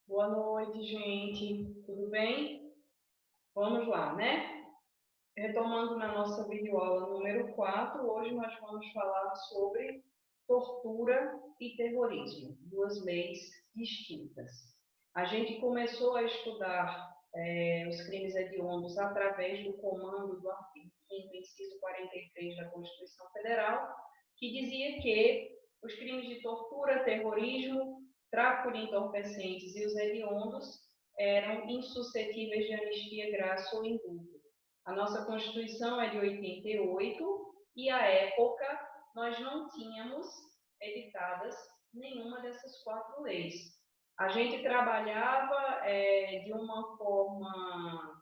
Boa noite, gente. Tudo bem? Vamos lá, né? Retomando na nossa videoaula número 4, hoje nós vamos falar sobre tortura e terrorismo, duas leis distintas. A gente começou a estudar os crimes hediondos através do comando do artigo 5º, inciso 43 da Constituição Federal, que dizia que os crimes de tortura, terrorismo, tráfico de entorpecentes e os hediondos eram insuscetíveis de anistia, graça ou indulto. A nossa Constituição é de 88 e, à época, nós não tínhamos editadas nenhuma dessas quatro leis. A gente trabalhava de uma forma,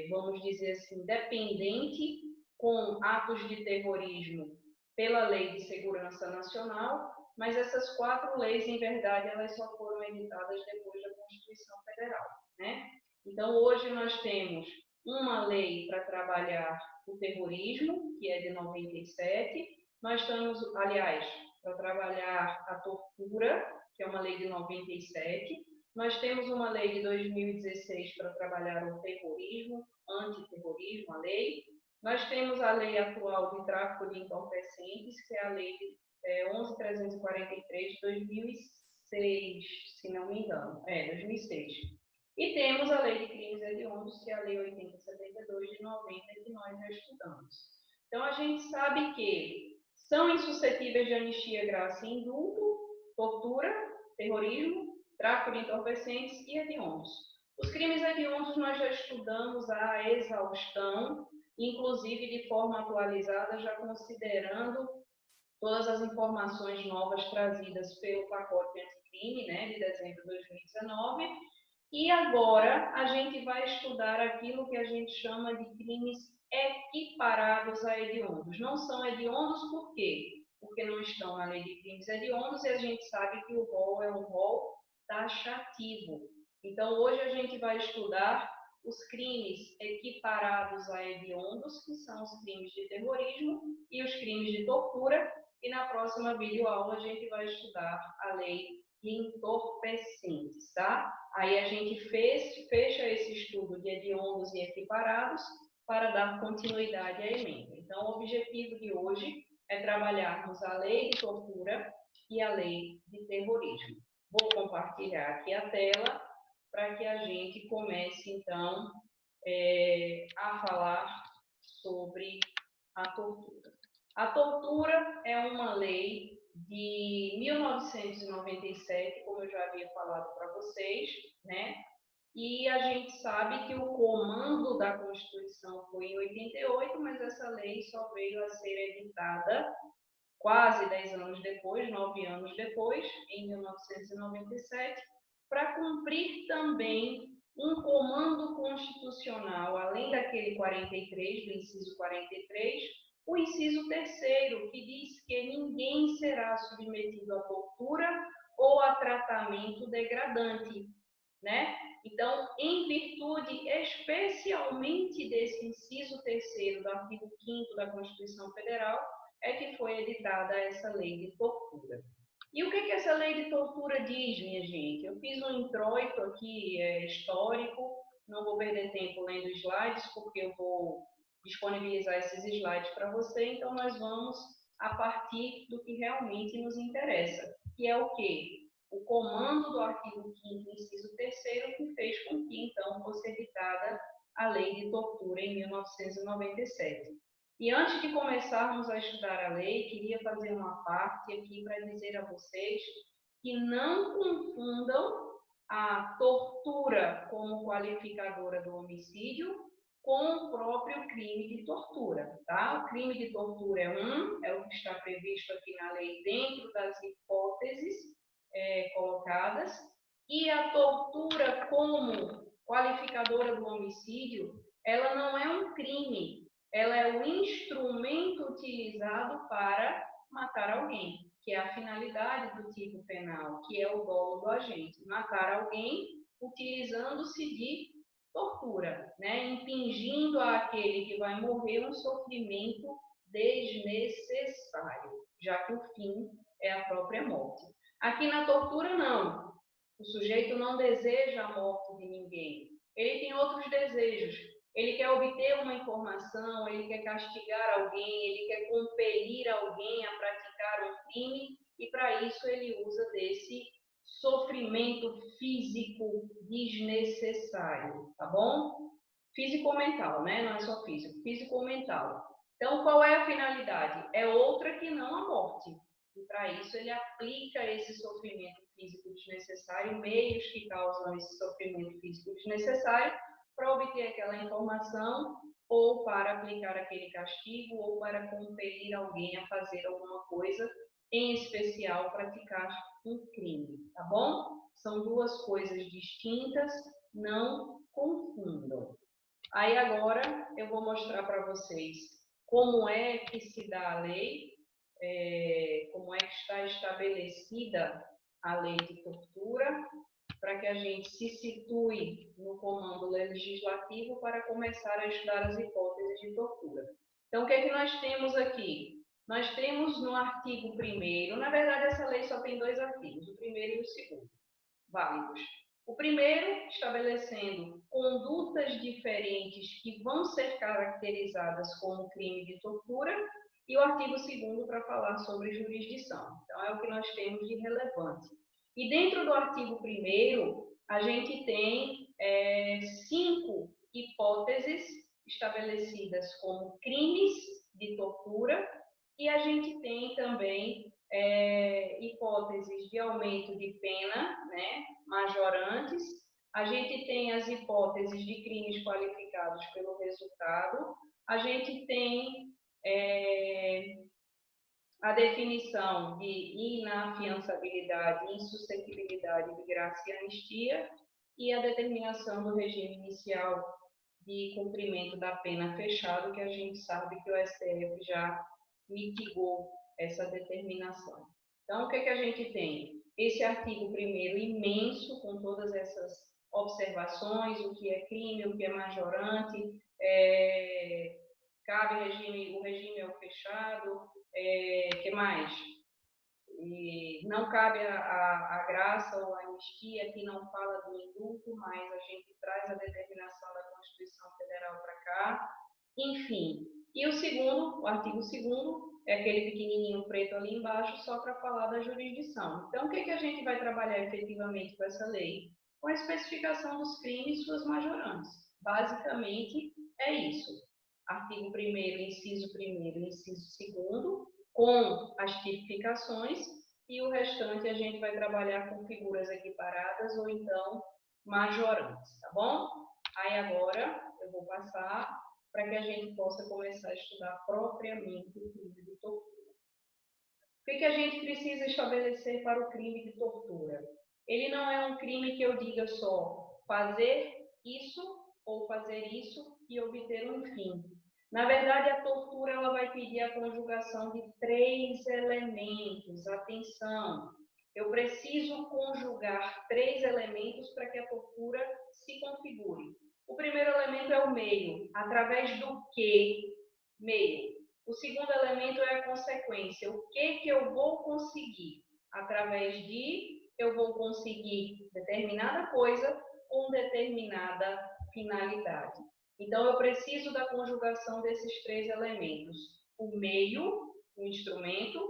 vamos dizer assim, dependente, com atos de terrorismo pela Lei de Segurança Nacional, mas essas quatro leis, em verdade, elas só foram editadas depois da Constituição Federal, né? Então, hoje nós temos uma lei para trabalhar o terrorismo, que é de 97, nós temos, aliás, para trabalhar a tortura, que é uma lei de 97, nós temos uma lei de 2016 para trabalhar o terrorismo, antiterrorismo, a lei. Nós temos a lei atual de tráfico de entorpecentes, que é a lei 11.343 de 2006, se não me engano. 2006. E temos a lei de crimes hediondos, que é a lei 8072 de 90, que nós já estudamos. Então, a gente sabe que são insuscetíveis de anistia, graça e indulto, tortura, terrorismo, tráfico de entorpecentes e hediondos. Os crimes hediondos nós já estudamos à exaustão, inclusive de forma atualizada, já considerando todas as informações novas trazidas pelo pacote anticrime, né, de dezembro de 2019. E agora a gente vai estudar aquilo que a gente chama de crimes equiparados a hediondos. Não são hediondos por quê? Porque não estão na lei de crimes hediondos e a gente sabe que o rol é um rol taxativo. Então, hoje a gente vai estudar os crimes equiparados a hediondos, que são os crimes de terrorismo e os crimes de tortura, e na próxima videoaula a gente vai estudar a lei de entorpecentes, tá? Aí a gente fecha esse estudo de hediondos e equiparados para dar continuidade à emenda. Então, o objetivo de hoje é trabalharmos a lei de tortura e a lei de terrorismo. Vou compartilhar aqui a tela para que a gente comece, então, a falar sobre a tortura. A tortura é uma lei de 1997, como eu já havia falado para vocês, né? E a gente sabe que o comando da Constituição foi em 88, mas essa lei só veio a ser editada quase 10 anos depois, 9 anos depois, em 1997, para cumprir também um comando constitucional, além daquele 43, do inciso 43, o inciso 3º, que diz que ninguém será submetido à tortura ou a tratamento degradante, né? Então, em virtude especialmente desse inciso 3º do artigo 5º da Constituição Federal, é que foi editada essa lei de tortura. E o que essa lei de tortura diz, minha gente? Eu fiz um introito aqui histórico, não vou perder tempo lendo slides, porque eu vou disponibilizar esses slides para você, então nós vamos a partir do que realmente nos interessa, que é o quê? O comando do artigo 5º, inciso 3º, que fez com que, então, fosse editada a lei de tortura em 1997. E antes de começarmos a estudar a lei, queria fazer uma parte aqui para dizer a vocês que não confundam a tortura como qualificadora do homicídio com o próprio crime de tortura, tá? O crime de tortura é o que está previsto aqui na lei dentro das hipóteses colocadas, e a tortura como qualificadora do homicídio, ela não é um crime, ela é o instrumento utilizado para matar alguém, que é a finalidade do tipo penal, que é o dolo do agente, matar alguém utilizando-se de tortura, né? Impingindo àquele que vai morrer um sofrimento desnecessário, já que o fim é a própria morte. Aqui na tortura, não. O sujeito não deseja a morte de ninguém. Ele tem outros desejos. Ele quer obter uma informação, ele quer castigar alguém, ele quer compelir alguém a praticar um crime, e para isso ele usa desse sofrimento físico desnecessário, tá bom? Físico-mental, né? Não é só físico, físico-mental. Então, qual é a finalidade? É outra que não a morte. E para isso ele aplica esse sofrimento físico desnecessário, meios que causam esse sofrimento físico desnecessário, para obter aquela informação, ou para aplicar aquele castigo, ou para compelir alguém a fazer alguma coisa, em especial praticar um crime, tá bom? São duas coisas distintas, não confundam. Aí agora eu vou mostrar para vocês como é que se dá a lei, como é que está estabelecida a lei de tortura, para que a gente se situe no comando legislativo para começar a estudar as hipóteses de tortura. Então, o que é que nós temos aqui? Nós temos no artigo 1º, na verdade essa lei só tem 2 artigos, o 1º e o 2º, válidos. O 1º, estabelecendo condutas diferentes que vão ser caracterizadas como crime de tortura, e o artigo 2º para falar sobre jurisdição. Então, é o que nós temos de relevante. E dentro do artigo 1º, a gente tem 5 hipóteses estabelecidas como crimes de tortura, e a gente tem também hipóteses de aumento de pena, né, majorantes. A gente tem as hipóteses de crimes qualificados pelo resultado. A gente tem a definição de inafiançabilidade, insuscetibilidade de graça e anistia, e a determinação do regime inicial de cumprimento da pena fechado, que a gente sabe que o STF já mitigou essa determinação. Então, o que é que a gente tem? Esse artigo 1º imenso, com todas essas observações, o que é crime, o que é majorante, cabe regime, o regime é o fechado, que mais? E não cabe a graça ou a anistia, que não fala do indulto, mas a gente traz a determinação da Constituição Federal para cá. Enfim, e o segundo, o artigo 2º, é aquele pequenininho preto ali embaixo, só para falar da jurisdição. Então, o que a gente vai trabalhar efetivamente com essa lei? Com a especificação dos crimes e suas majorantes. Basicamente, é isso. Artigo 1º, inciso 1º, inciso 2º, com as tipificações, e o restante a gente vai trabalhar com figuras equiparadas ou então majorantes, tá bom? Aí agora eu vou passar para que a gente possa começar a estudar propriamente o crime de tortura. O que a gente precisa estabelecer para o crime de tortura? Ele não é um crime que eu diga só fazer isso ou fazer isso e obter um fim. Na verdade, a tortura ela vai pedir a conjugação de 3 elementos. Atenção, eu preciso conjugar 3 elementos para que a tortura se configure. O primeiro elemento é o meio. Através do que? Meio. O segundo elemento é a consequência. O que eu vou conseguir? Através de, eu vou conseguir determinada coisa com determinada finalidade. Então, eu preciso da conjugação desses 3 elementos. O meio, o instrumento,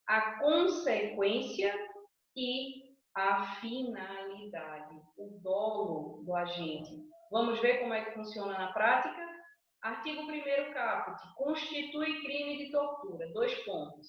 a consequência e a finalidade, o dolo do agente. Vamos ver como é que funciona na prática? Artigo 1º caput, constitui crime de tortura, 2 pontos.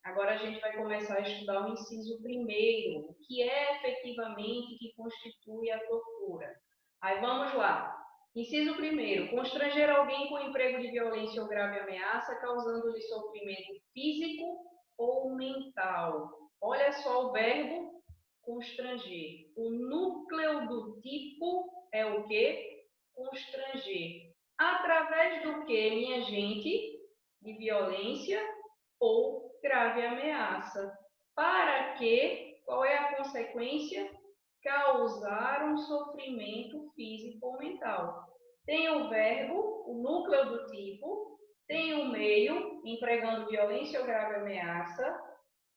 Agora a gente vai começar a estudar o inciso 1º, que é efetivamente que constitui a tortura. Aí vamos lá. Inciso 1º, constranger alguém com emprego de violência ou grave ameaça, causando-lhe sofrimento físico ou mental. Olha só o verbo constranger. O núcleo do tipo é o quê? Constranger. Através do que, minha gente? De violência ou grave ameaça. Para que, qual é a consequência? Causar um sofrimento físico ou mental. Tem o verbo, o núcleo do tipo, tem o meio, empregando violência ou grave ameaça,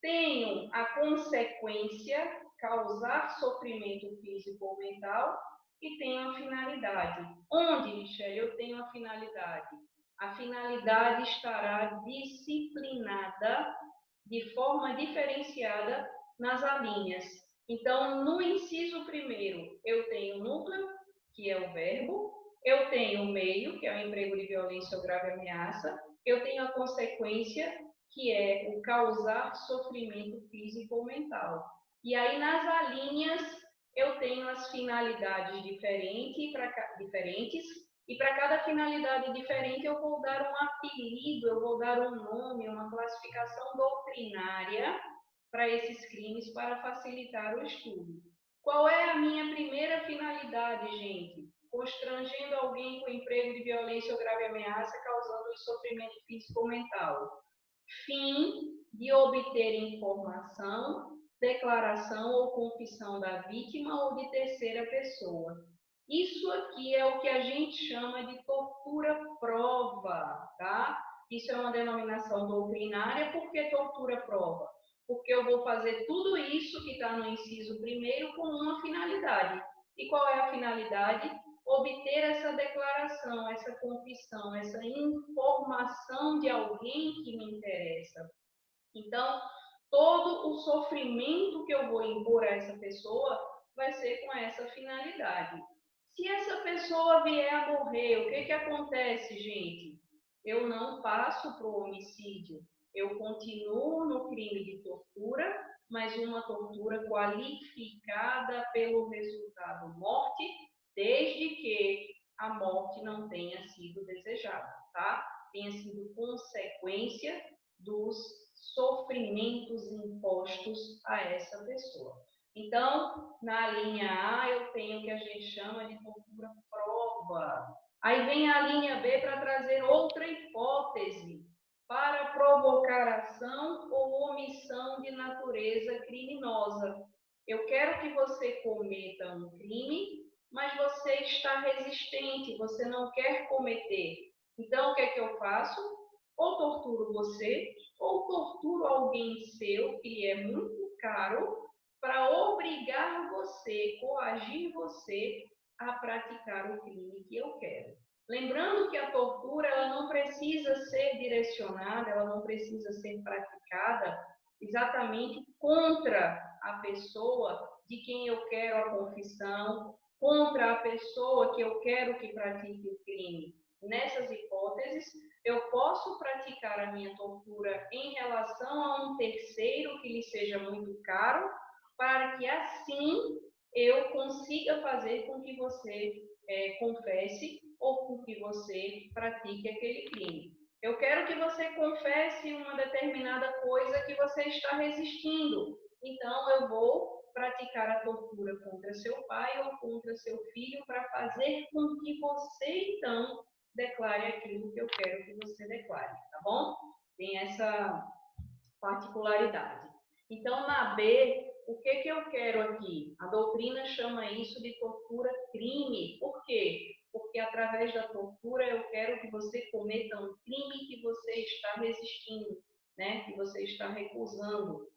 tenho a consequência, causar sofrimento físico ou mental, e tenho a finalidade. Onde, Michele, eu tenho a finalidade? A finalidade estará disciplinada de forma diferenciada nas alíneas. Então, no inciso primeiro, eu tenho o núcleo, que é o verbo, eu tenho o meio, que é o emprego de violência ou grave ameaça, eu tenho a consequência, que é o causar sofrimento físico ou mental. E aí, nas alíneas, eu tenho as finalidades diferentes, e para cada finalidade diferente eu vou dar um apelido, eu vou dar um nome, uma classificação doutrinária para esses crimes para facilitar o estudo. Qual é a minha primeira finalidade, gente? Constrangendo alguém com emprego de violência ou grave ameaça, causando sofrimento físico ou mental. Fim de obter informação, declaração ou confissão da vítima ou de terceira pessoa. Isso aqui é o que a gente chama de tortura-prova, tá? Isso é uma denominação doutrinária. Por que tortura-prova? Porque eu vou fazer tudo isso que está no inciso primeiro com uma finalidade. E qual é a finalidade? Obter essa declaração, essa confissão, essa informação de alguém que me interessa. Então, todo o sofrimento que eu vou impor a essa pessoa vai ser com essa finalidade. Se essa pessoa vier a morrer, o que acontece, gente? Eu não passo para o homicídio. Eu continuo no crime de tortura, mas uma tortura qualificada pelo resultado morte, desde que a morte não tenha sido desejada, tá? Tenha sido consequência dos sofrimentos impostos a essa pessoa. Então, na linha A, eu tenho o que a gente chama de tortura-prova. Aí vem a linha B para trazer outra hipótese para provocar ação ou omissão de natureza criminosa. Eu quero que você cometa um crime, mas você está resistente, você não quer cometer. Então, o que é que eu faço? Ou torturo você, ou torturo alguém seu, que é muito caro, para obrigar você, coagir você a praticar o crime que eu quero. Lembrando que a tortura ela não precisa ser direcionada, ela não precisa ser praticada exatamente contra a pessoa de quem eu quero a confissão, contra a pessoa que eu quero que pratique o crime. Nessas hipóteses, eu posso praticar a minha tortura em relação a um terceiro que lhe seja muito caro, para que assim eu consiga fazer com que você confesse ou com que você pratique aquele crime. Eu quero que você confesse uma determinada coisa que você está resistindo. Então, eu vou praticar a tortura contra seu pai ou contra seu filho para fazer com que você, então, declare aquilo que eu quero que você declare, tá bom? Tem essa particularidade. Então, na B, o que eu quero aqui? A doutrina chama isso de tortura-crime. Por quê? Porque através da tortura eu quero que você cometa um crime que você está resistindo, né? Que você está recusando.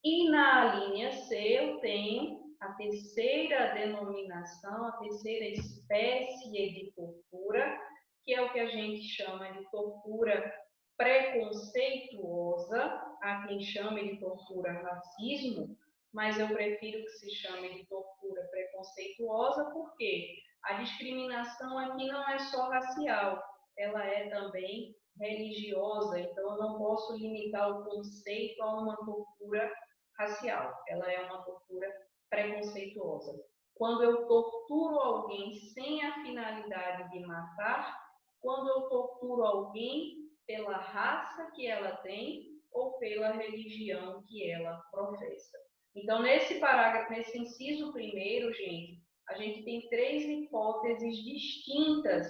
E na linha C eu tenho a terceira denominação, a terceira espécie de tortura, que é o que a gente chama de tortura preconceituosa. Há quem chame de tortura racismo, mas eu prefiro que se chame de tortura preconceituosa, porque a discriminação aqui não é só racial, ela é também religiosa, então eu não posso limitar o conceito a uma tortura racial, ela é uma tortura preconceituosa. Quando eu torturo alguém sem a finalidade de matar, quando eu torturo alguém pela raça que ela tem ou pela religião que ela professa. Então, nesse parágrafo, nesse inciso primeiro, gente, a gente tem 3 hipóteses distintas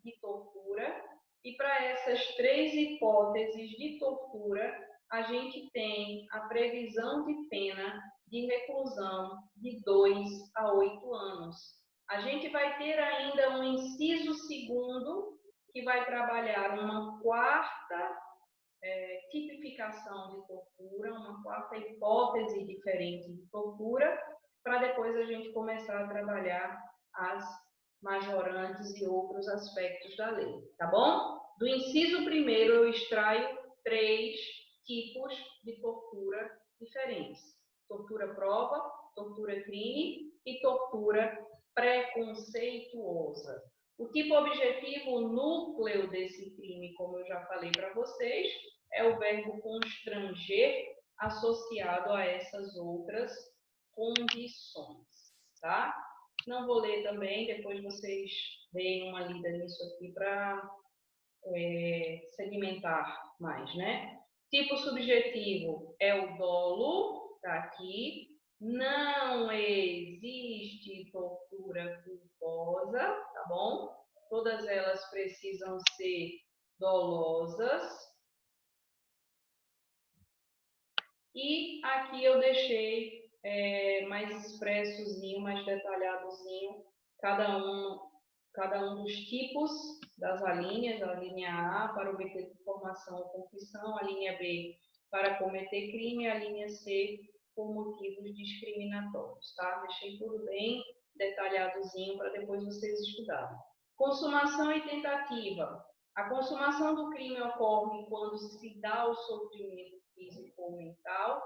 de tortura, e para essas 3 hipóteses de tortura, a gente tem a previsão de pena de reclusão de 2 a 8 anos. A gente vai ter ainda um inciso segundo, que vai trabalhar uma quarta tipificação de tortura, uma quarta hipótese diferente de tortura, para depois a gente começar a trabalhar as majorantes e outros aspectos da lei, tá bom? Do inciso primeiro eu extraio 3 tipos de tortura diferentes: tortura prova, tortura crime e tortura preconceituosa. O tipo objetivo, o núcleo desse crime, como eu já falei para vocês, é o verbo constranger associado a essas outras condições, tá? Não vou ler também, depois vocês deem uma lida nisso aqui para segmentar mais, né? Tipo subjetivo é o dolo, tá aqui. Não existe tortura culposa, tá bom? Todas elas precisam ser dolosas. E aqui eu deixei mais expressozinho, mais detalhadozinho, cada um dos tipos das alíneas, a linha A para obter informação ou confissão, a linha B para cometer crime, a linha C por motivos discriminatórios, tá? Deixei tudo bem detalhadozinho para depois vocês estudarem. Consumação e tentativa. A consumação do crime ocorre quando se dá o sofrimento físico ou mental,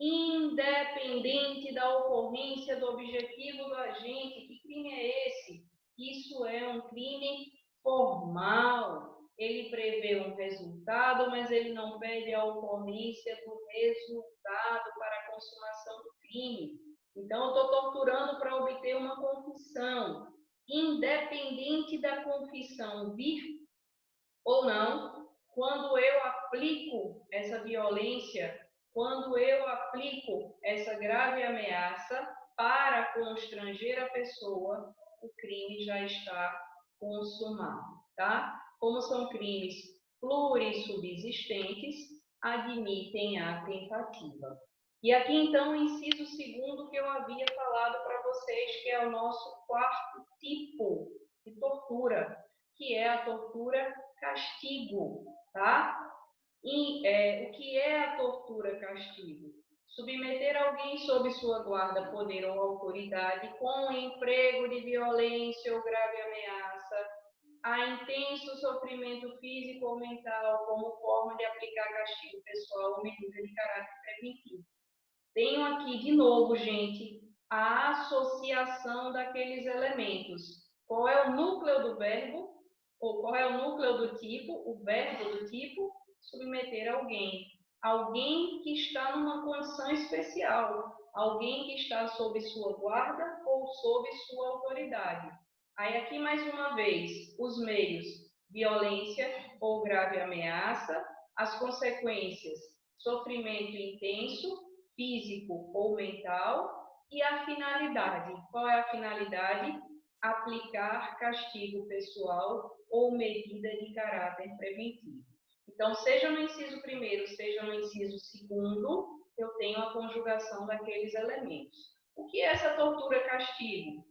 independente da ocorrência do objetivo do agente. Que crime é esse? Isso é um crime formal. Ele prevê um resultado, mas ele não pede a ocorrência do resultado para a consumação do crime. Então, eu estou torturando para obter uma confissão. Independente da confissão vir ou não, quando eu aplico essa violência, quando eu aplico essa grave ameaça para constranger a pessoa, o crime já está consumado, tá? Como são crimes plurissubsistentes, admitem a tentativa. E aqui, então, o inciso segundo que eu havia falado para vocês, que é o nosso quarto tipo de tortura, que é a tortura castigo, tá? E o que é a tortura castigo? Submeter alguém sob sua guarda, poder ou autoridade com emprego de violência ou grave ameaça a intenso sofrimento físico ou mental como forma de aplicar castigo pessoal ou medida de caráter preventivo. Tenho aqui de novo, gente, a associação daqueles elementos. Qual é o núcleo do verbo? Ou qual é o núcleo do tipo? O verbo do tipo? Submeter alguém. Alguém que está numa condição especial. Alguém que está sob sua guarda ou sob sua autoridade. Aí aqui mais uma vez, os meios: violência ou grave ameaça. As consequências: sofrimento intenso, físico ou mental, e a finalidade. Qual é a finalidade? Aplicar castigo pessoal ou medida de caráter preventivo. Então, seja no inciso primeiro, seja no inciso segundo, eu tenho a conjugação daqueles elementos. O que é essa tortura-castigo?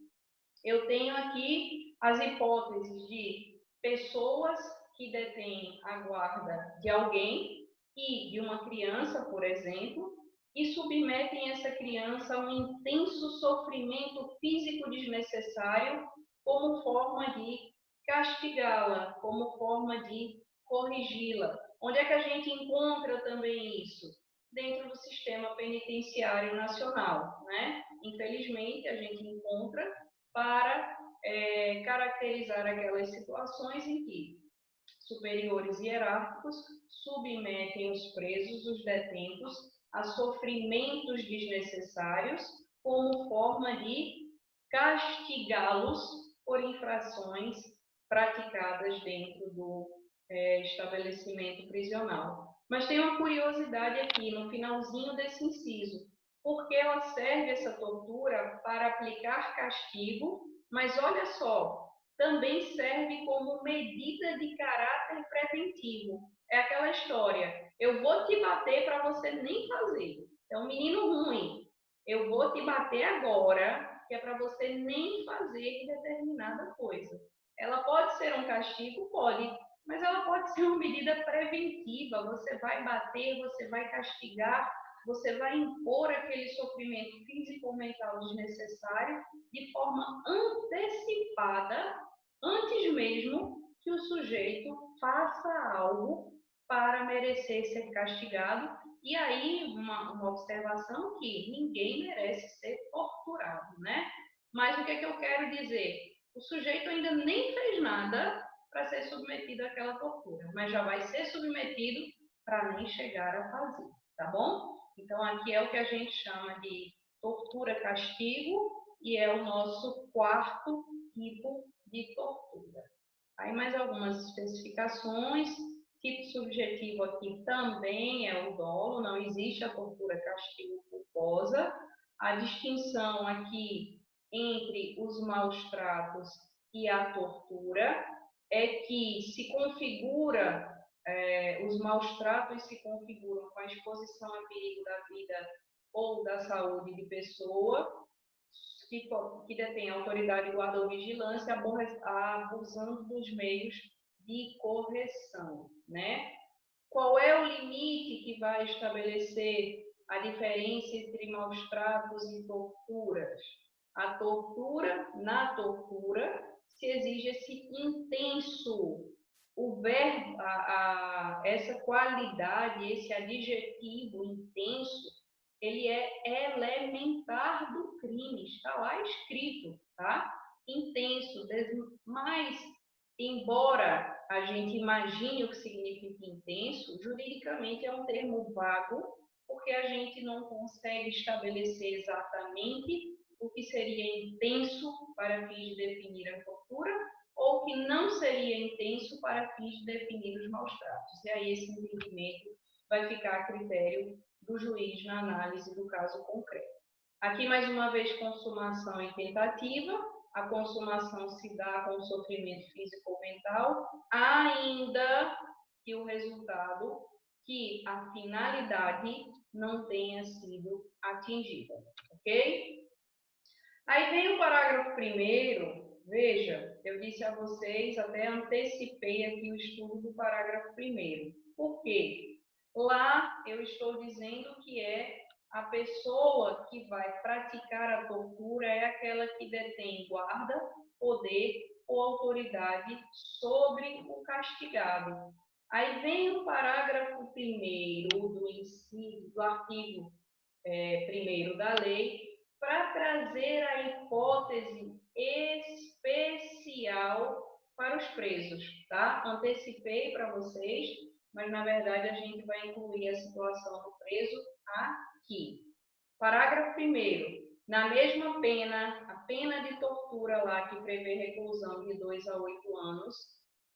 Eu tenho aqui as hipóteses de pessoas que detêm a guarda de alguém e de uma criança, por exemplo, e submetem essa criança a um intenso sofrimento físico desnecessário como forma de castigá-la, como forma de corrigi-la. Onde é que a gente encontra também isso? Dentro do sistema penitenciário nacional, né? Infelizmente, a gente encontra para caracterizar aquelas situações em que superiores hierárquicos submetem os presos, os detentos, a sofrimentos desnecessários como forma de castigá-los por infrações praticadas dentro do estabelecimento prisional. Mas tem uma curiosidade aqui, no finalzinho desse inciso, porque ela serve essa tortura para aplicar castigo, mas olha só, também serve como medida de caráter preventivo. É aquela história, eu vou te bater para você nem fazer. É um menino ruim, eu vou te bater agora, que é para você nem fazer determinada coisa. Ela pode ser um castigo? Pode, mas ela pode ser uma medida preventiva. Você vai bater, você vai castigar, você vai impor aquele sofrimento físico ou mental desnecessário de forma antecipada, antes mesmo que o sujeito faça algo para merecer ser castigado. E aí, uma observação que ninguém merece ser torturado, né? Mas o que é que eu quero dizer? O sujeito ainda nem fez nada para ser submetido àquela tortura, mas já vai ser submetido para nem chegar a fazer, tá bom? Então, aqui é o que a gente chama de tortura-castigo e é o nosso quarto tipo de tortura. Aí, mais algumas especificações. Tipo subjetivo aqui também é o dolo, não existe a tortura-castigo culposa. A distinção aqui entre os maus-tratos e a tortura é que se configura, os maus-tratos se configuram com a exposição a perigo da vida ou da saúde de pessoa que detém autoridade, guarda ou vigilância, abusando dos meios de correção, né? Qual é o limite que vai estabelecer a diferença entre maus-tratos e torturas? A tortura, na tortura, se exige esse intenso, o verbo, essa qualidade, esse adjetivo intenso, ele é elementar do crime, está lá escrito, tá? Intenso, mas, embora a gente imagine o que significa intenso, juridicamente é um termo vago, porque a gente não consegue estabelecer exatamente o que seria intenso para fins de definir a tortura, ou que não seria intenso para fins de definir os maus-tratos. E aí esse entendimento vai ficar a critério do juiz na análise do caso concreto. Aqui, mais uma vez, consumação e tentativa. A consumação se dá com o sofrimento físico ou mental, ainda que o resultado, que a finalidade não tenha sido atingida, ok? Aí vem o parágrafo 1º, veja, eu disse a vocês, até antecipei aqui o estudo do parágrafo 1º. Por quê? Lá eu estou dizendo que a pessoa que vai praticar a tortura é aquela que detém guarda, poder ou autoridade sobre o castigado. Aí vem o parágrafo 1º do artigo 1º da lei, para trazer a hipótese especial para os presos, tá? Antecipei para vocês, mas na verdade a gente vai incluir a situação do preso aqui. Parágrafo 1º. Na mesma pena, a pena de tortura lá que prevê reclusão de 2 a 8 anos,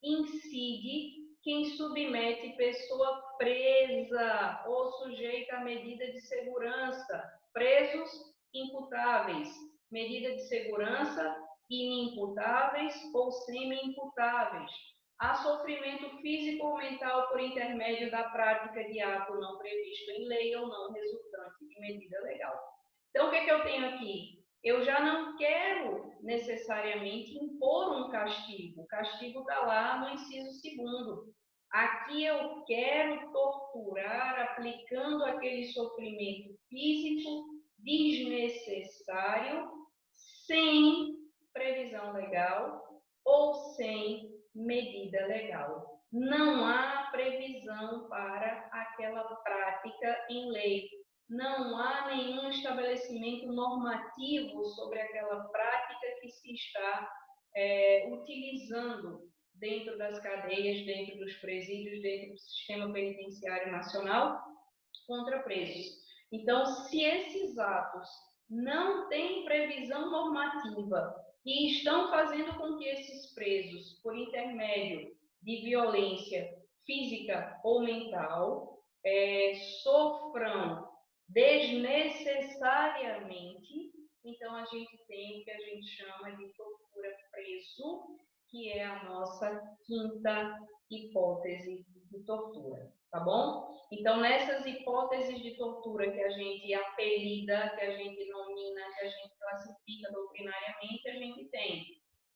incide quem submete pessoa presa ou sujeita a medida de segurança, presos imputáveis, medida de segurança inimputáveis ou semi-imputáveis, a sofrimento físico ou mental por intermédio da prática de ato não previsto em lei ou não resultante de medida legal. Então, o que eu tenho aqui? Eu já não quero necessariamente impor um castigo. O castigo está lá no inciso 2º. Aqui eu quero torturar aplicando aquele sofrimento físico desnecessário, sem previsão legal ou sem medida legal. Não há previsão para aquela prática em lei. Não há nenhum estabelecimento normativo sobre aquela prática que se está utilizando dentro das cadeias, dentro dos presídios, dentro do sistema penitenciário nacional contra presos. Então, se esses atos não têm previsão normativa e estão fazendo com que esses presos, por intermédio de violência física ou mental, sofram desnecessariamente, então a gente tem o que a gente chama de tortura preso, que é a nossa quinta hipótese de tortura, tá bom? Então, nessas hipóteses de tortura que a gente apelida, que a gente nomina, que a gente classifica doutrinariamente, a gente tem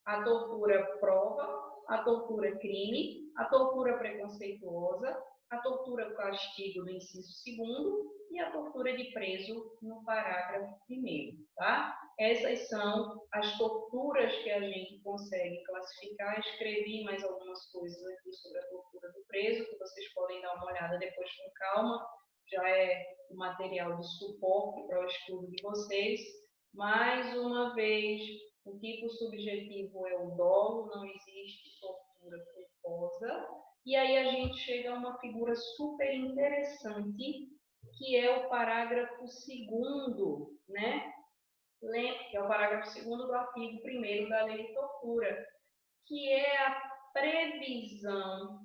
A tortura prova, a tortura crime, a tortura preconceituosa, a tortura castigo no inciso 2º e a tortura de preso no parágrafo 1º, tá? Essas são as torturas que a gente consegue classificar. Escrevi mais algumas coisas aqui sobre a tortura do preso, que vocês podem dar uma olhada depois com calma. Já é um material de suporte para o estudo de vocês. Mais uma vez, o tipo subjetivo é o dolo, não existe tortura culposa. E aí a gente chega a uma figura super interessante, que é o parágrafo 2º, né? Que é o parágrafo 2º do artigo 1º da Lei de Tortura, que é a previsão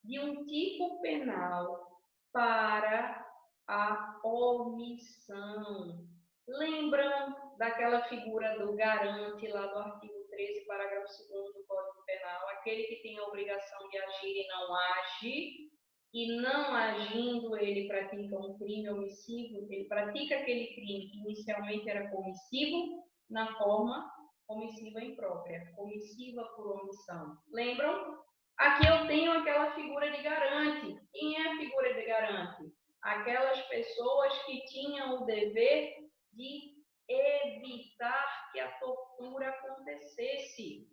de um tipo penal para a omissão. Lembram daquela figura do garante lá do artigo 13, parágrafo 2º do Código Penal, aquele que tem a obrigação de agir e não age, e não agindo ele pratica um crime omissivo, ele pratica aquele crime que inicialmente era comissivo na forma omissiva imprópria, omissiva por omissão. Lembram? Aqui eu tenho aquela figura de garante. Quem é a figura de garante? Aquelas pessoas que tinham o dever de evitar que a tortura acontecesse.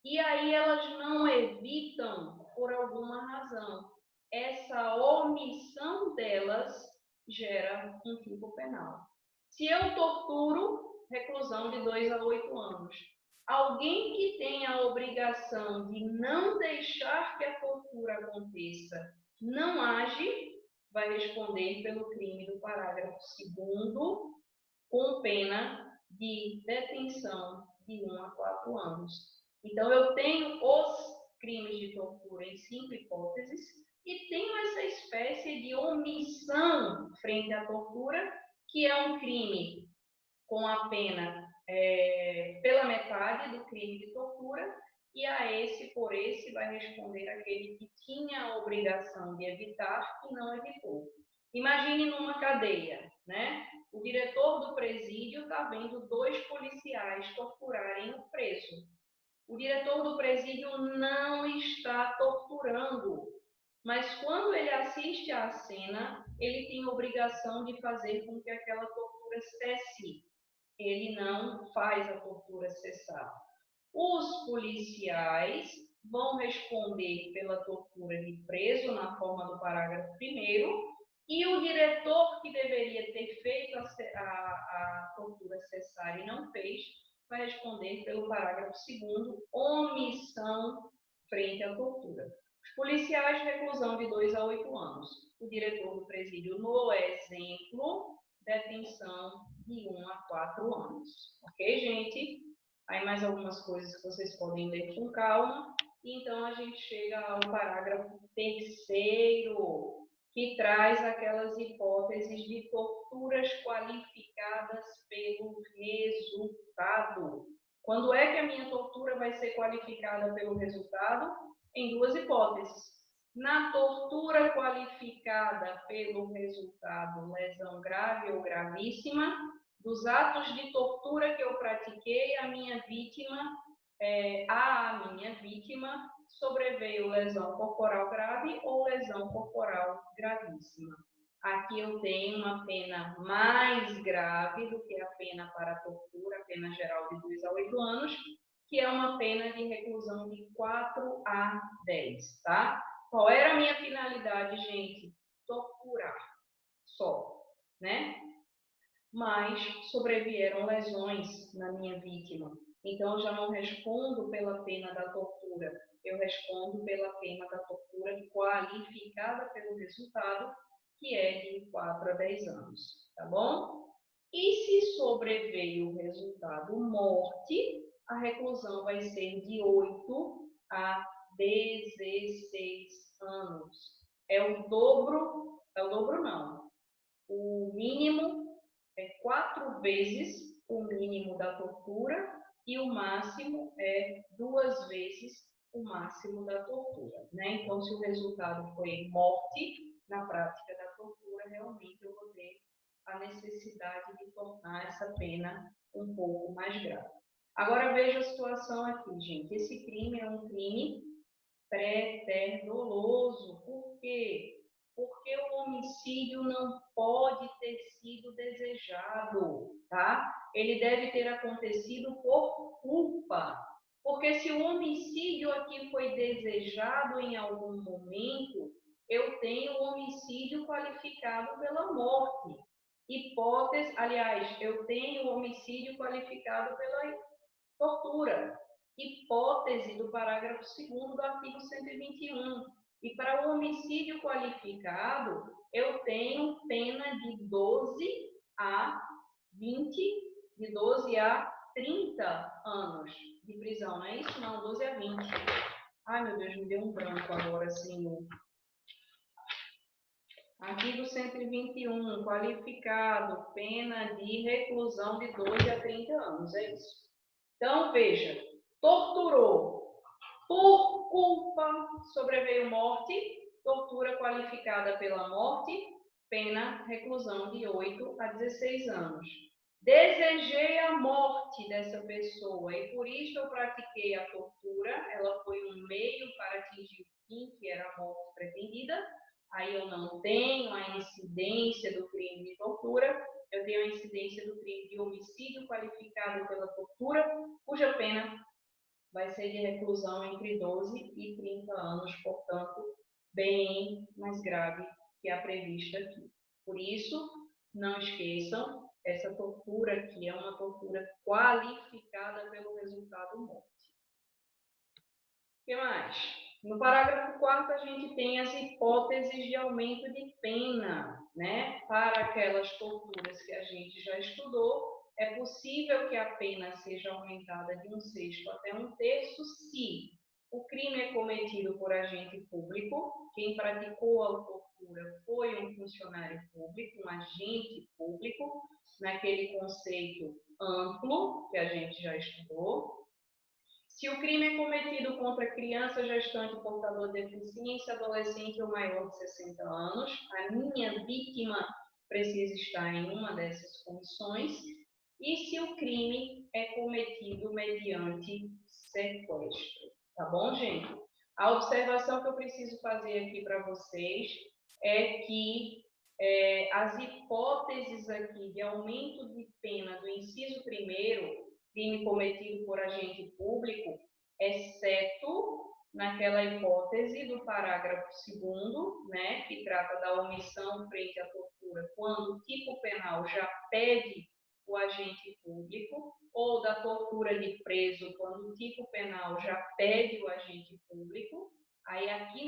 E aí elas não evitam por alguma razão. Essa omissão delas gera um tipo penal. Se eu torturo, reclusão de 2 a 8 anos. Alguém que tem a obrigação de não deixar que a tortura aconteça, não age, vai responder pelo crime do parágrafo 2º, com pena de detenção de 1 a 4 anos. Então, eu tenho os crimes de tortura em 5 hipóteses e tenho essa espécie de omissão frente à tortura, que é um crime com a pena pela metade do crime de tortura, e a esse por esse vai responder aquele que tinha a obrigação de evitar e não evitou. Imagine numa cadeia, né? O diretor do presídio está vendo 2 policiais torturarem o preso. O diretor do presídio não está torturando, mas quando ele assiste à cena, ele tem a obrigação de fazer com que aquela tortura cesse. Ele não faz a tortura cessar. Os policiais vão responder pela tortura de preso, na forma do parágrafo 1º, e o diretor que deveria ter feito a tortura cessar e não fez, vai responder pelo parágrafo 2º, omissão frente à tortura. Os policiais, reclusão de 2 a 8 anos. O diretor do presídio, no exemplo, detenção de 1 a 4 anos. Ok, gente? Aí mais algumas coisas que vocês podem ler com calma. Então, a gente chega ao parágrafo 3º, que traz aquelas hipóteses de torturas qualificadas pelo resultado. Quando é que a minha tortura vai ser qualificada pelo resultado? Em 2 hipóteses. Na tortura qualificada pelo resultado lesão grave ou gravíssima, dos atos de tortura que eu pratiquei, a minha vítima sobreveio lesão corporal grave ou lesão corporal gravíssima. Aqui eu tenho uma pena mais grave do que a pena para a tortura, a pena geral de 2 a 8 anos, que é uma pena de reclusão de 4 a 10, tá? Qual era a minha finalidade, gente? Torturar, só, né? Mas sobrevieram lesões na minha vítima. Então, eu já não respondo pela pena da tortura, eu respondo pela pena da tortura qualificada pelo resultado, que é de 4 a 10 anos, tá bom? E se sobreveio o resultado morte, a reclusão vai ser de 8 a 16 anos. É o dobro não. O mínimo é 4 vezes o mínimo da tortura e o máximo é 2 vezes o máximo da tortura, né? Então, se o resultado foi morte, na prática da tortura, realmente eu vou ter a necessidade de tornar essa pena um pouco mais grave. Agora veja a situação aqui, gente. Esse crime é um crime pré-doloso. Por quê? Porque o homicídio não pode ter sido desejado, tá? Ele deve ter acontecido por culpa. Porque se o homicídio aqui foi desejado em algum momento, eu tenho o homicídio qualificado pela morte. Hipótese, aliás, eu tenho o homicídio qualificado pela tortura. Hipótese do parágrafo 2º do artigo 121. E para o homicídio qualificado, eu tenho pena de 12 a 20, de 12 a 30 anos de prisão, não é isso? Não, 12 a 20. Ai, meu Deus, me deu um branco agora, Senhor. Artigo 121, qualificado, pena de reclusão de 12 a 30 anos, é isso. Então, veja, torturou, por culpa sobreveio morte, tortura qualificada pela morte, pena reclusão de 8 a 16 anos. Desejei a morte dessa pessoa e por isso eu pratiquei a tortura, ela foi um meio para atingir o fim, que era a morte pretendida. Aí eu não tenho a incidência do crime de tortura, eu tenho a incidência do crime de homicídio qualificado pela tortura, cuja pena vai ser de reclusão entre 12 e 30 anos, portanto, bem mais grave que a prevista aqui. Por isso, não esqueçam, essa tortura aqui é uma tortura qualificada pelo resultado morte. O que mais? No parágrafo 4º, a gente tem as hipóteses de aumento de pena, né? Para aquelas torturas que a gente já estudou, é possível que a pena seja aumentada de 1/6 até 1/3 se o crime é cometido por agente público, quem praticou a tortura foi um funcionário público, um agente público, naquele conceito amplo que a gente já estudou. Se o crime é cometido contra criança, gestante, portador de deficiência, adolescente ou maior de 60 anos, a minha vítima precisa estar em uma dessas condições. E se o crime é cometido mediante sequestro. Tá bom, gente? A observação que eu preciso fazer aqui para vocês é que as hipóteses aqui de aumento de pena do inciso 1º, crime cometido por agente público, exceto naquela hipótese do parágrafo 2º, né, que trata da omissão frente à tortura, quando o tipo penal já pede o agente público, ou da tortura de preso, quando o tipo penal já pede o agente público. Aí, aqui,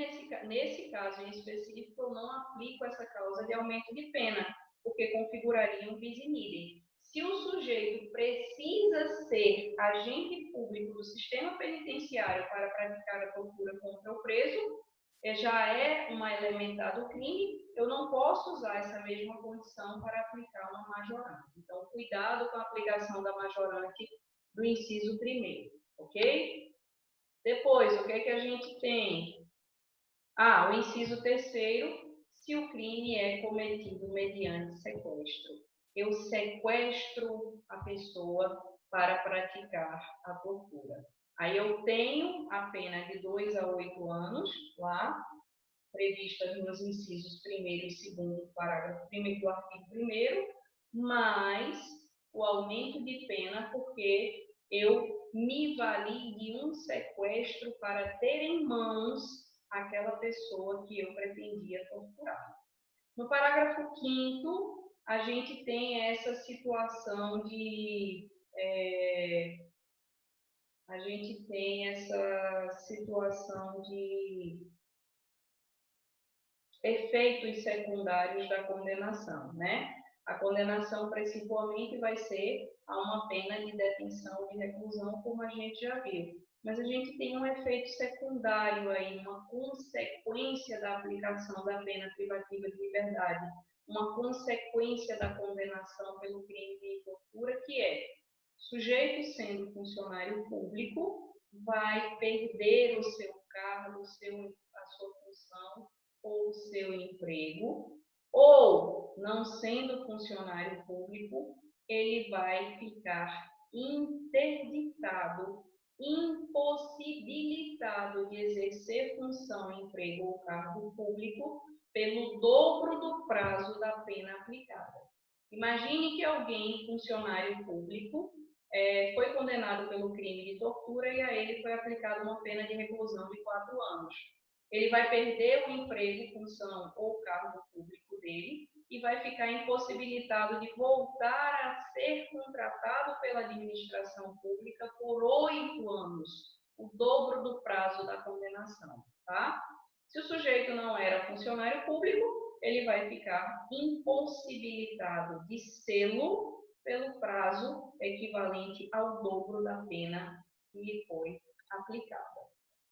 nesse caso em específico, eu não aplico essa causa de aumento de pena, porque configuraria um bis in idem. Se o sujeito precisa ser agente público do sistema penitenciário para praticar a tortura contra o preso, já é uma elementar do crime, eu não posso usar essa mesma condição para aplicar uma majorante. Então, cuidado com a aplicação da majorante do inciso 1º, ok? Depois, o que é que a gente tem? O inciso 3º, se o crime é cometido mediante sequestro. Eu sequestro a pessoa para praticar a tortura. Aí eu tenho a pena de 2 a 8 anos, lá, prevista nos incisos 1º e 2º, parágrafo 1º do artigo 1º, mais o aumento de pena, porque eu me vali de um sequestro para ter em mãos aquela pessoa que eu pretendia torturar. No parágrafo 5º, a gente tem essa situação de... efeitos secundários da condenação, né? A condenação principalmente vai ser a uma pena de detenção de reclusão, como a gente já viu. Mas a gente tem um efeito secundário aí, uma consequência da aplicação da pena privativa de liberdade, uma consequência da condenação pelo crime de tortura, que é, sujeito sendo funcionário público, vai perder o seu cargo, a sua função, ou o seu emprego, ou, não sendo funcionário público, ele vai ficar interditado, impossibilitado de exercer função, emprego ou cargo público pelo dobro do prazo da pena aplicada. Imagine que alguém, funcionário público, foi condenado pelo crime de tortura e a ele foi aplicada uma pena de reclusão de 4 anos. Ele vai perder o emprego, função ou cargo público dele e vai ficar impossibilitado de voltar a ser contratado pela administração pública por 8 anos, o dobro do prazo da condenação, tá? Se o sujeito não era funcionário público, ele vai ficar impossibilitado de sê-lo pelo prazo equivalente ao dobro da pena que lhe foi aplicada.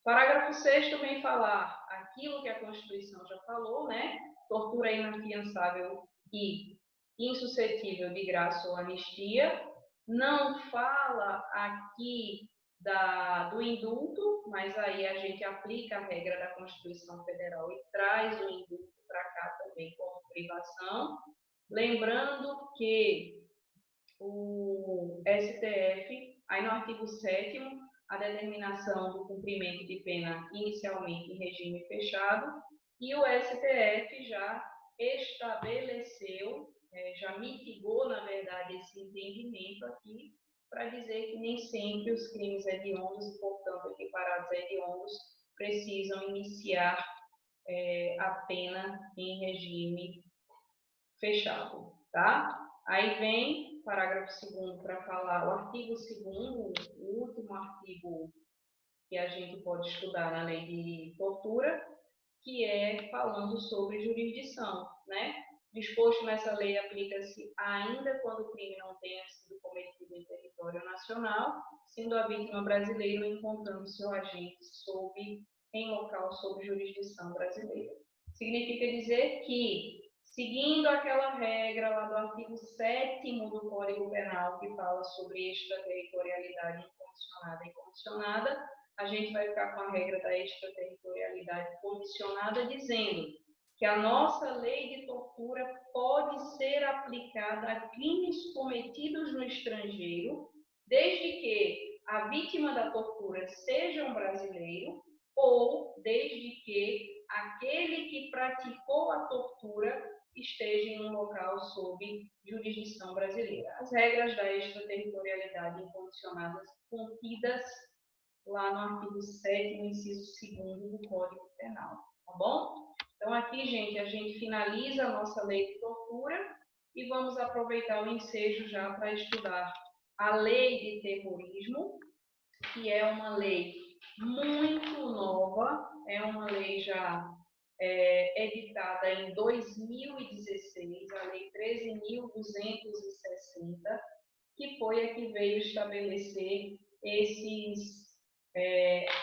Parágrafo 6º vem falar aquilo que a Constituição já falou, né? Tortura inafiançável e insuscetível de graça ou anistia. Não fala aqui do indulto, mas aí a gente aplica a regra da Constituição Federal e traz o indulto para cá também como privação. Lembrando que o STF, aí no artigo 7º, a determinação do cumprimento de pena inicialmente em regime fechado, e o STF já estabeleceu, já mitigou, na verdade, esse entendimento aqui, para dizer que nem sempre os crimes hediondos e, portanto, equiparados a hediondos, precisam iniciar a pena em regime fechado, tá? Aí vem o parágrafo 2º para falar, o artigo 2º, o último artigo que a gente pode estudar na lei de tortura, que é falando sobre jurisdição, né? Disposto nessa lei aplica-se ainda quando o crime não tenha sido cometido em território nacional, sendo a vítima brasileira ou encontrando seu agente em local sob jurisdição brasileira. Significa dizer que, seguindo aquela regra lá do artigo 7º do Código Penal, que fala sobre extraterritorialidade incondicionada e condicionada, a gente vai ficar com a regra da extraterritorialidade condicionada, dizendo que a nossa lei de tortura pode ser aplicada a crimes cometidos no estrangeiro, desde que a vítima da tortura seja um brasileiro ou desde que aquele que praticou a tortura esteja em um local sob jurisdição brasileira. As regras da extraterritorialidade incondicionada contidas lá no artigo 7º, inciso 2º do Código Penal, tá bom? Então, aqui, gente, a gente finaliza a nossa lei de tortura e vamos aproveitar o ensejo já para estudar a lei de terrorismo, que é uma lei muito nova, é uma lei já editada em 2016, a Lei 13.260, que foi a que veio estabelecer esses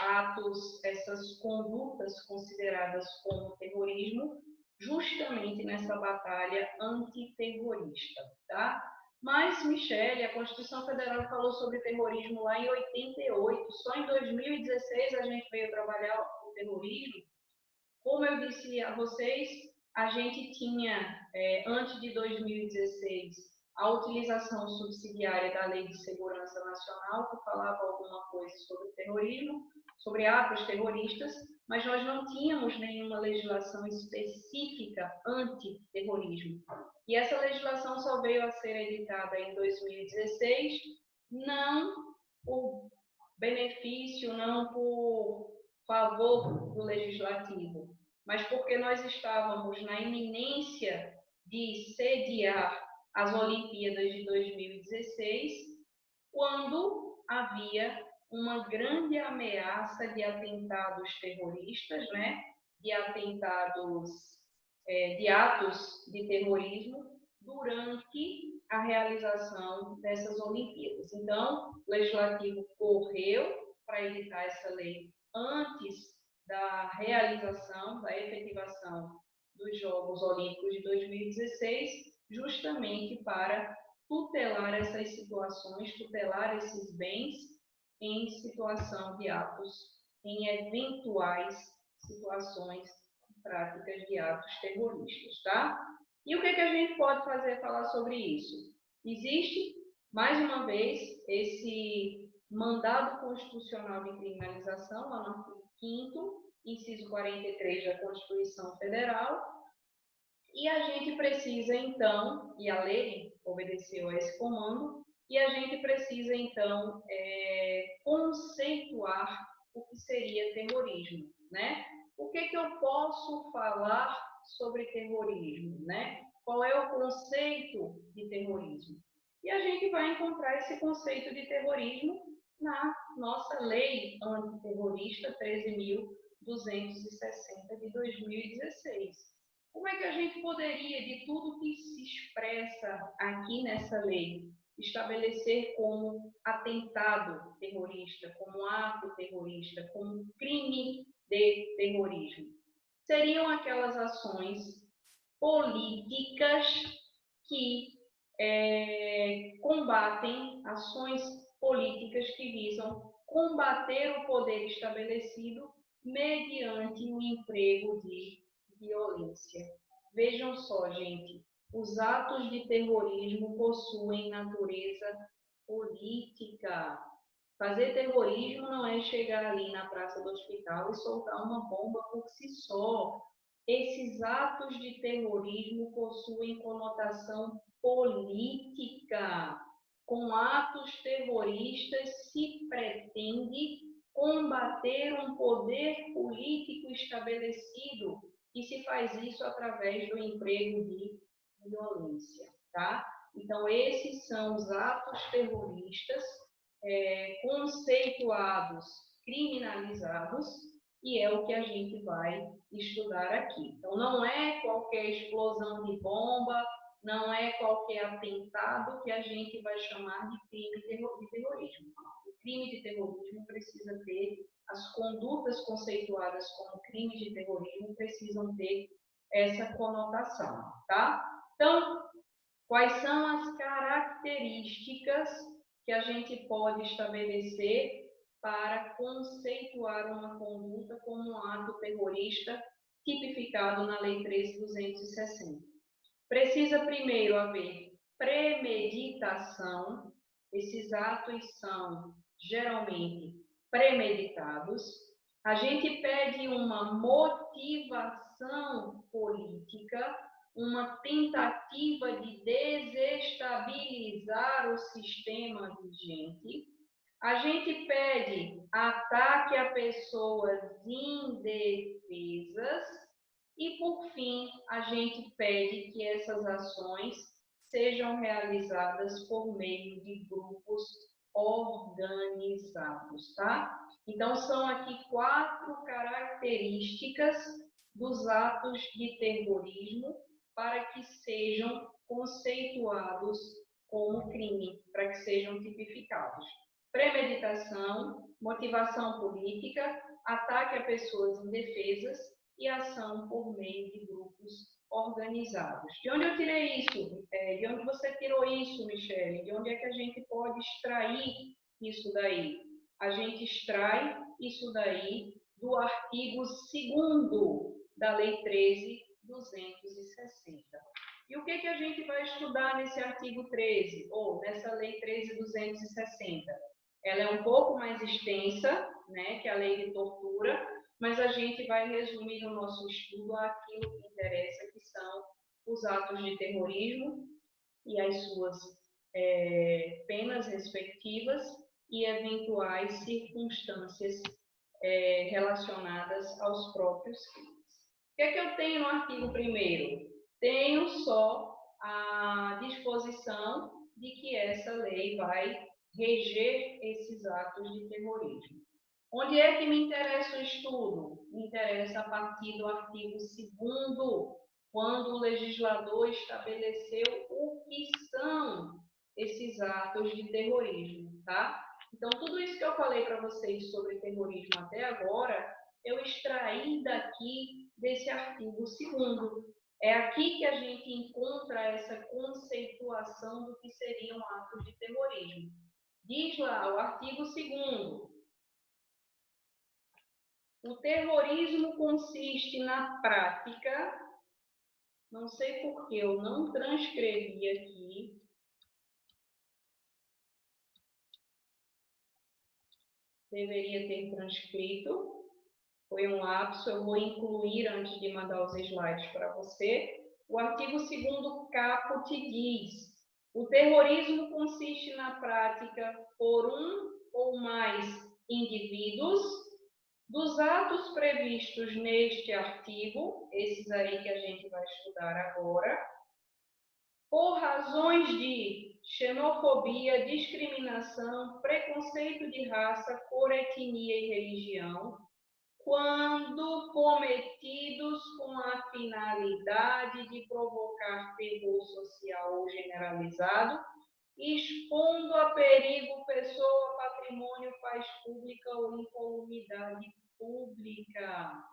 atos, essas condutas consideradas como terrorismo, justamente nessa batalha antiterrorista, tá? Mas, Michele, a Constituição Federal falou sobre terrorismo lá em 88, só em 2016 a gente veio trabalhar o terrorismo. Como eu disse a vocês, a gente tinha, antes de 2016, a utilização subsidiária da Lei de Segurança Nacional, que falava alguma coisa sobre terrorismo, sobre atos terroristas, mas nós não tínhamos nenhuma legislação específica antiterrorismo. E essa legislação só veio a ser editada em 2016, não por benefício, não por favor do legislativo, mas porque nós estávamos na iminência de sediar as Olimpíadas de 2016, quando havia uma grande ameaça de atentados terroristas, né? De atentados, de atos de terrorismo durante a realização dessas Olimpíadas. Então, o Legislativo correu para editar essa lei antes da realização, da efetivação dos Jogos Olímpicos de 2016, justamente para tutelar essas situações, tutelar esses bens em situação de atos, em eventuais situações práticas de atos terroristas, tá? E o que a gente pode fazer falar sobre isso? Existe Mais uma vez, esse mandado constitucional de criminalização, lá no artigo 5º, inciso 43 da Constituição Federal, e a gente precisa, então, e a lei obedeceu a esse comando, e a gente precisa, então, conceituar o que seria terrorismo, né? O que eu posso falar sobre terrorismo, né? Qual é o conceito de terrorismo? E a gente vai encontrar esse conceito de terrorismo na nossa lei antiterrorista 13.260 de 2016. Como é que a gente poderia, de tudo que se expressa aqui nessa lei, estabelecer como atentado terrorista, como ato terrorista, como crime de terrorismo? Seriam aquelas ações políticas que combatem, ações políticas que visam combater o poder estabelecido mediante o emprego de violência. Vejam só, gente, os atos de terrorismo possuem natureza política. Fazer terrorismo não é chegar ali na praça do hospital e soltar uma bomba por si só. Esses atos de terrorismo possuem conotação política. Com atos terroristas se pretende combater um poder político estabelecido e se faz isso através do emprego de violência, tá? Então, esses são os atos terroristas conceituados, criminalizados, e é o que a gente vai estudar aqui. Então, não é qualquer explosão de bomba, não é qualquer atentado que a gente vai chamar de crime de terrorismo. O crime de terrorismo precisa ter, as condutas conceituadas como crimes de terrorismo precisam ter essa conotação, tá? Então, quais são as características que a gente pode estabelecer para conceituar uma conduta como um ato terrorista tipificado na Lei 13.260? Precisa primeiro haver premeditação. Esses atos são geralmente premeditados. A gente pede uma motivação política, uma tentativa de desestabilizar o sistema vigente. A gente pede ataque a pessoas indefesas. E, por fim, a gente pede que essas ações sejam realizadas por meio de grupos organizados, tá? Então, são aqui 4 características dos atos de terrorismo para que sejam conceituados como crime, para que sejam tipificados. Premeditação, motivação política, ataque a pessoas indefesas e ação por meio de grupos organizados. De onde eu tirei isso? De onde você tirou isso, Michele? De onde é que a gente pode extrair isso daí? A gente extrai isso daí do artigo 2º da Lei 13.260. E o que a gente vai estudar nesse artigo 13, ou nessa Lei 13.260? Ela é um pouco mais extensa, né, que a Lei de Tortura, mas a gente vai resumir o nosso estudo àquilo que interessa, que são os atos de terrorismo e as suas penas respectivas e eventuais circunstâncias relacionadas aos próprios crimes. O que é que eu tenho no artigo 1º? Tenho só a disposição de que essa lei vai reger esses atos de terrorismo. Onde é que me interessa o estudo? Me interessa a partir do artigo 2º, quando o legislador estabeleceu o que são esses atos de terrorismo, tá? Então, tudo isso que eu falei para vocês sobre terrorismo até agora, eu extraí daqui desse artigo 2º. É aqui que a gente encontra essa conceituação do que seriam atos de terrorismo. Diz lá, o artigo 2º. O terrorismo consiste na prática, não sei por que eu não transcrevi aqui, deveria ter transcrito. Foi um lapso, eu vou incluir antes de mandar os slides para você. O artigo 2º caput diz: o terrorismo consiste na prática por um ou mais indivíduos dos atos previstos neste artigo, esses aí que a gente vai estudar agora, por razões de xenofobia, discriminação, preconceito de raça, cor, etnia e religião, quando cometidos com a finalidade de provocar terror social ou generalizado, expondo a perigo pessoa, patrimônio, paz pública ou incolumidade pública.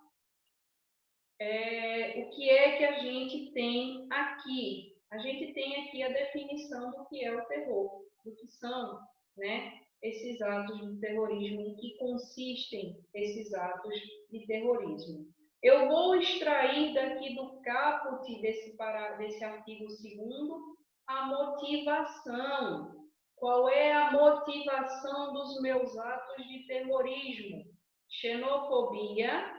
O que é que a gente tem aqui? A gente tem aqui a definição do que é o terror, do que são, né, esses atos de terrorismo, em que consistem esses atos de terrorismo. Eu vou extrair daqui do caput desse artigo 2º a motivação. Qual é a motivação dos meus atos de terrorismo? Xenofobia,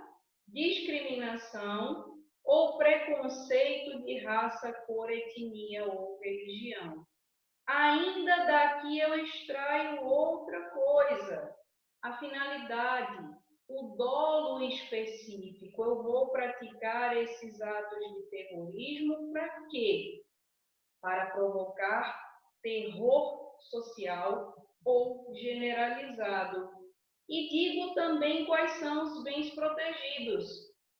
discriminação ou preconceito de raça, cor, etnia ou religião. Ainda daqui eu extraio outra coisa, a finalidade, o dolo específico. Eu vou praticar esses atos de terrorismo para quê? Para provocar terror social ou generalizado. E digo também quais são os bens protegidos.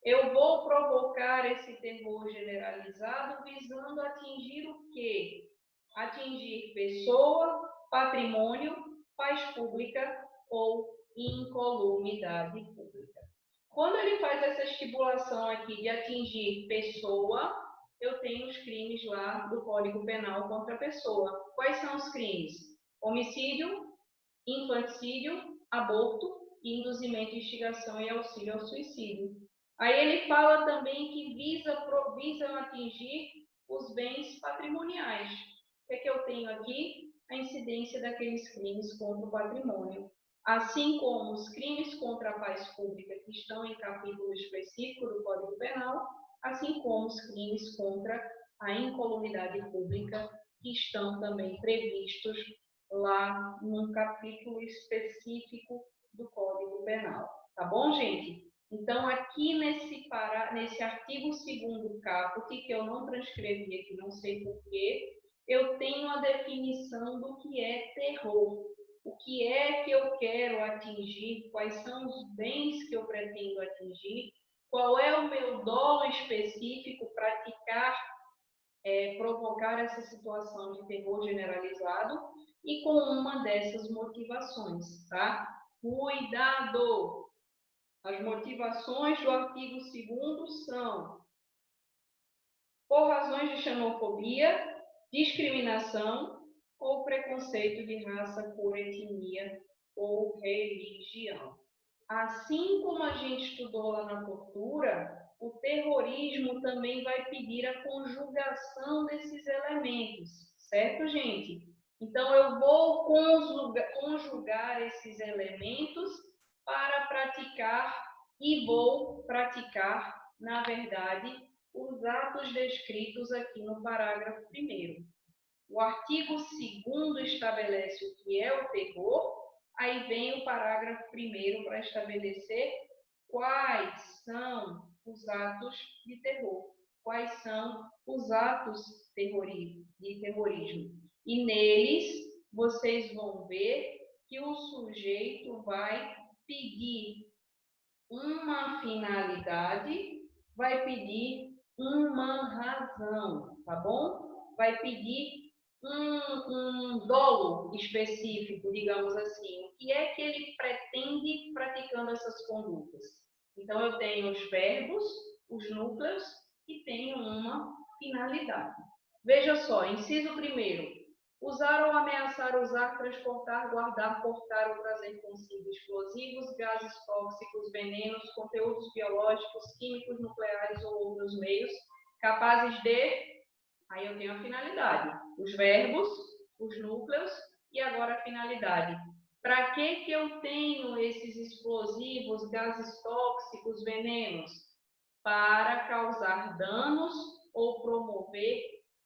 Eu vou provocar esse terror generalizado visando atingir o quê? Atingir pessoa, patrimônio, paz pública ou incolumidade pública. Quando ele faz essa estipulação aqui de atingir pessoa, eu tenho os crimes lá do Código Penal contra a pessoa. Quais são os crimes? Homicídio, infanticídio, aborto, induzimento, instigação e auxílio ao suicídio. Aí ele fala também que visam atingir os bens patrimoniais. O que é que eu tenho aqui? A incidência daqueles crimes contra o patrimônio. Assim como os crimes contra a paz pública, que estão em capítulo específico do Código Penal, assim como os crimes contra a incolumidade pública, que estão também previstos lá num capítulo específico do Código Penal. Tá bom, gente? Então, aqui nesse artigo 2º caput, que eu não transcrevi aqui, não sei porquê, eu tenho a definição do que é terror. O que é que eu quero atingir, quais são os bens que eu pretendo atingir, qual é o meu dolo específico, provocar essa situação de terror generalizado e com uma dessas motivações, tá? Cuidado! As motivações do artigo 2º são por razões de xenofobia, discriminação ou preconceito de raça, cor, etnia ou religião. Assim como a gente estudou lá na tortura, o terrorismo também vai pedir a conjugação desses elementos, certo, gente? Então, eu vou conjugar esses elementos para praticar e vou praticar, na verdade, os atos descritos aqui no parágrafo 1º. O artigo 2º estabelece o que é o terror, aí vem o parágrafo 1º para estabelecer quais são os atos de terror, quais são os atos de terrorismo. E neles, vocês vão ver que o sujeito vai pedir uma finalidade, vai pedir uma razão, tá bom? Vai pedir um dolo específico, digamos assim. O que é que ele pretende praticando essas condutas? Então, eu tenho os verbos, os núcleos e tenho uma finalidade. Veja só, inciso 1º. Usar ou ameaçar usar, transportar, guardar, portar ou trazer consigo explosivos, gases tóxicos, venenos, conteúdos biológicos, químicos, nucleares ou outros meios capazes de... Aí eu tenho a finalidade, os verbos, os núcleos e agora a finalidade. Para que eu tenho esses explosivos, gases tóxicos, venenos? Para causar danos ou promover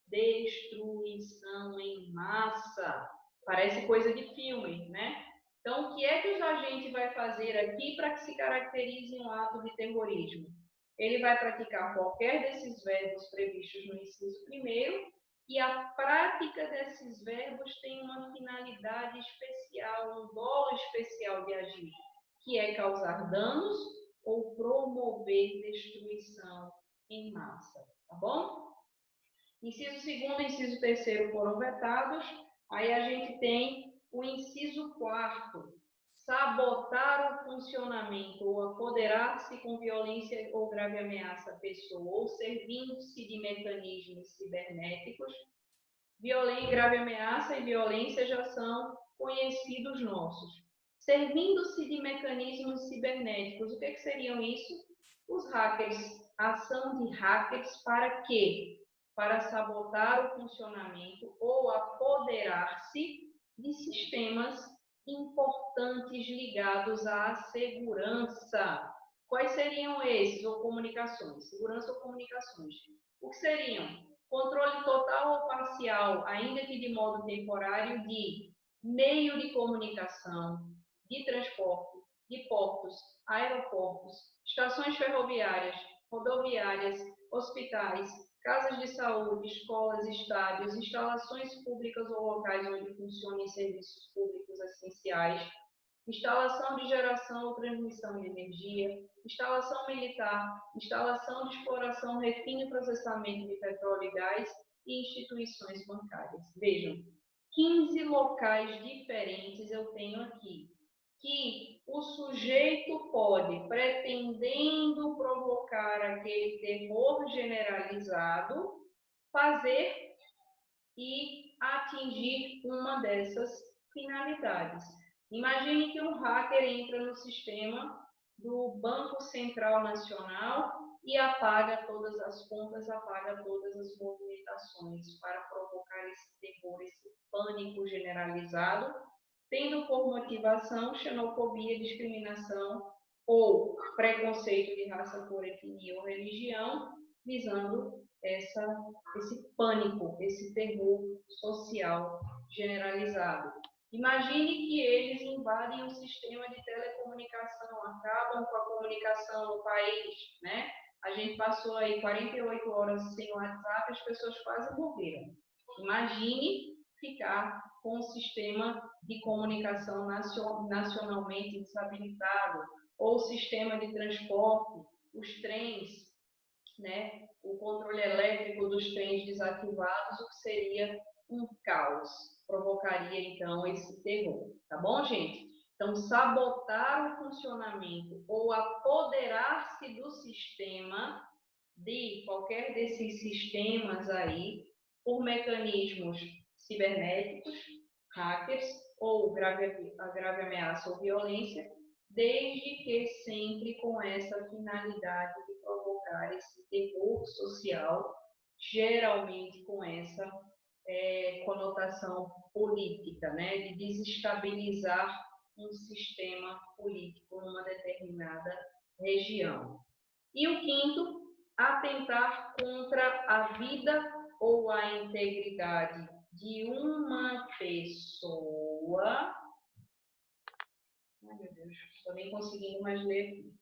destruição em massa. Parece coisa de filme, né? Então, o que é que o agente vai fazer aqui para que se caracterize um ato de terrorismo? Ele vai praticar qualquer desses verbos previstos no inciso primeiro, e a prática desses verbos tem uma finalidade especial, um dolo especial de agir, que é causar danos ou promover destruição em massa, tá bom? Inciso segundo e inciso terceiro foram vetados, aí a gente tem o inciso quarto, sabotar o funcionamento ou apoderar-se com violência ou grave ameaça à pessoa ou servindo-se de mecanismos cibernéticos. Violência, grave ameaça e violência já são conhecidos nossos. Servindo-se de mecanismos cibernéticos, o que seriam isso? Os hackers, ação de hackers para quê? Para sabotar o funcionamento ou apoderar-se de sistemas importantes ligados à segurança. Quais seriam esses? Ou comunicações? Segurança ou comunicações? O que seriam? Controle total ou parcial, ainda que de modo temporário, de meio de comunicação, de transporte, de portos, aeroportos, estações ferroviárias, rodoviárias, hospitais, casas de saúde, escolas, estádios, instalações públicas ou locais onde funcionem serviços públicos essenciais, instalação de geração ou transmissão de energia, instalação militar, instalação de exploração, refino e processamento de petróleo e gás e instituições bancárias. Vejam, 15 locais diferentes eu tenho aqui, que o sujeito pode, pretendendo provocar aquele terror generalizado, fazer e atingir uma dessas finalidades. Imagine que um hacker entra no sistema do Banco Central Nacional e apaga todas as contas, apaga todas as movimentações para provocar esse terror, esse pânico generalizado, tendo por motivação xenofobia, discriminação ou preconceito de raça, cor, etnia ou religião, visando esse pânico, esse terror social generalizado. Imagine que eles invadem o sistema de telecomunicação, acabam com a comunicação no país, né? A gente passou aí 48 horas sem WhatsApp, as pessoas quase morreram. Imagine ficar com um sistema de comunicação nacionalmente desabilitado, ou o sistema de transporte, os trens, né? O controle elétrico dos trens desativados, o que seria um caos. Provocaria, então, esse terror. Tá bom, gente? Então, sabotar o funcionamento ou apoderar-se do sistema, de qualquer desses sistemas aí, por mecanismos cibernéticos, hackers, ou grave ameaça ou violência, desde que sempre com essa finalidade de provocar esse terror social, geralmente com essa conotação política, né, de desestabilizar um sistema político numa determinada região. E o quinto, atentar contra a vida ou a integridade de uma pessoa. Ai, meu Deus, estou nem conseguindo mais ler aqui.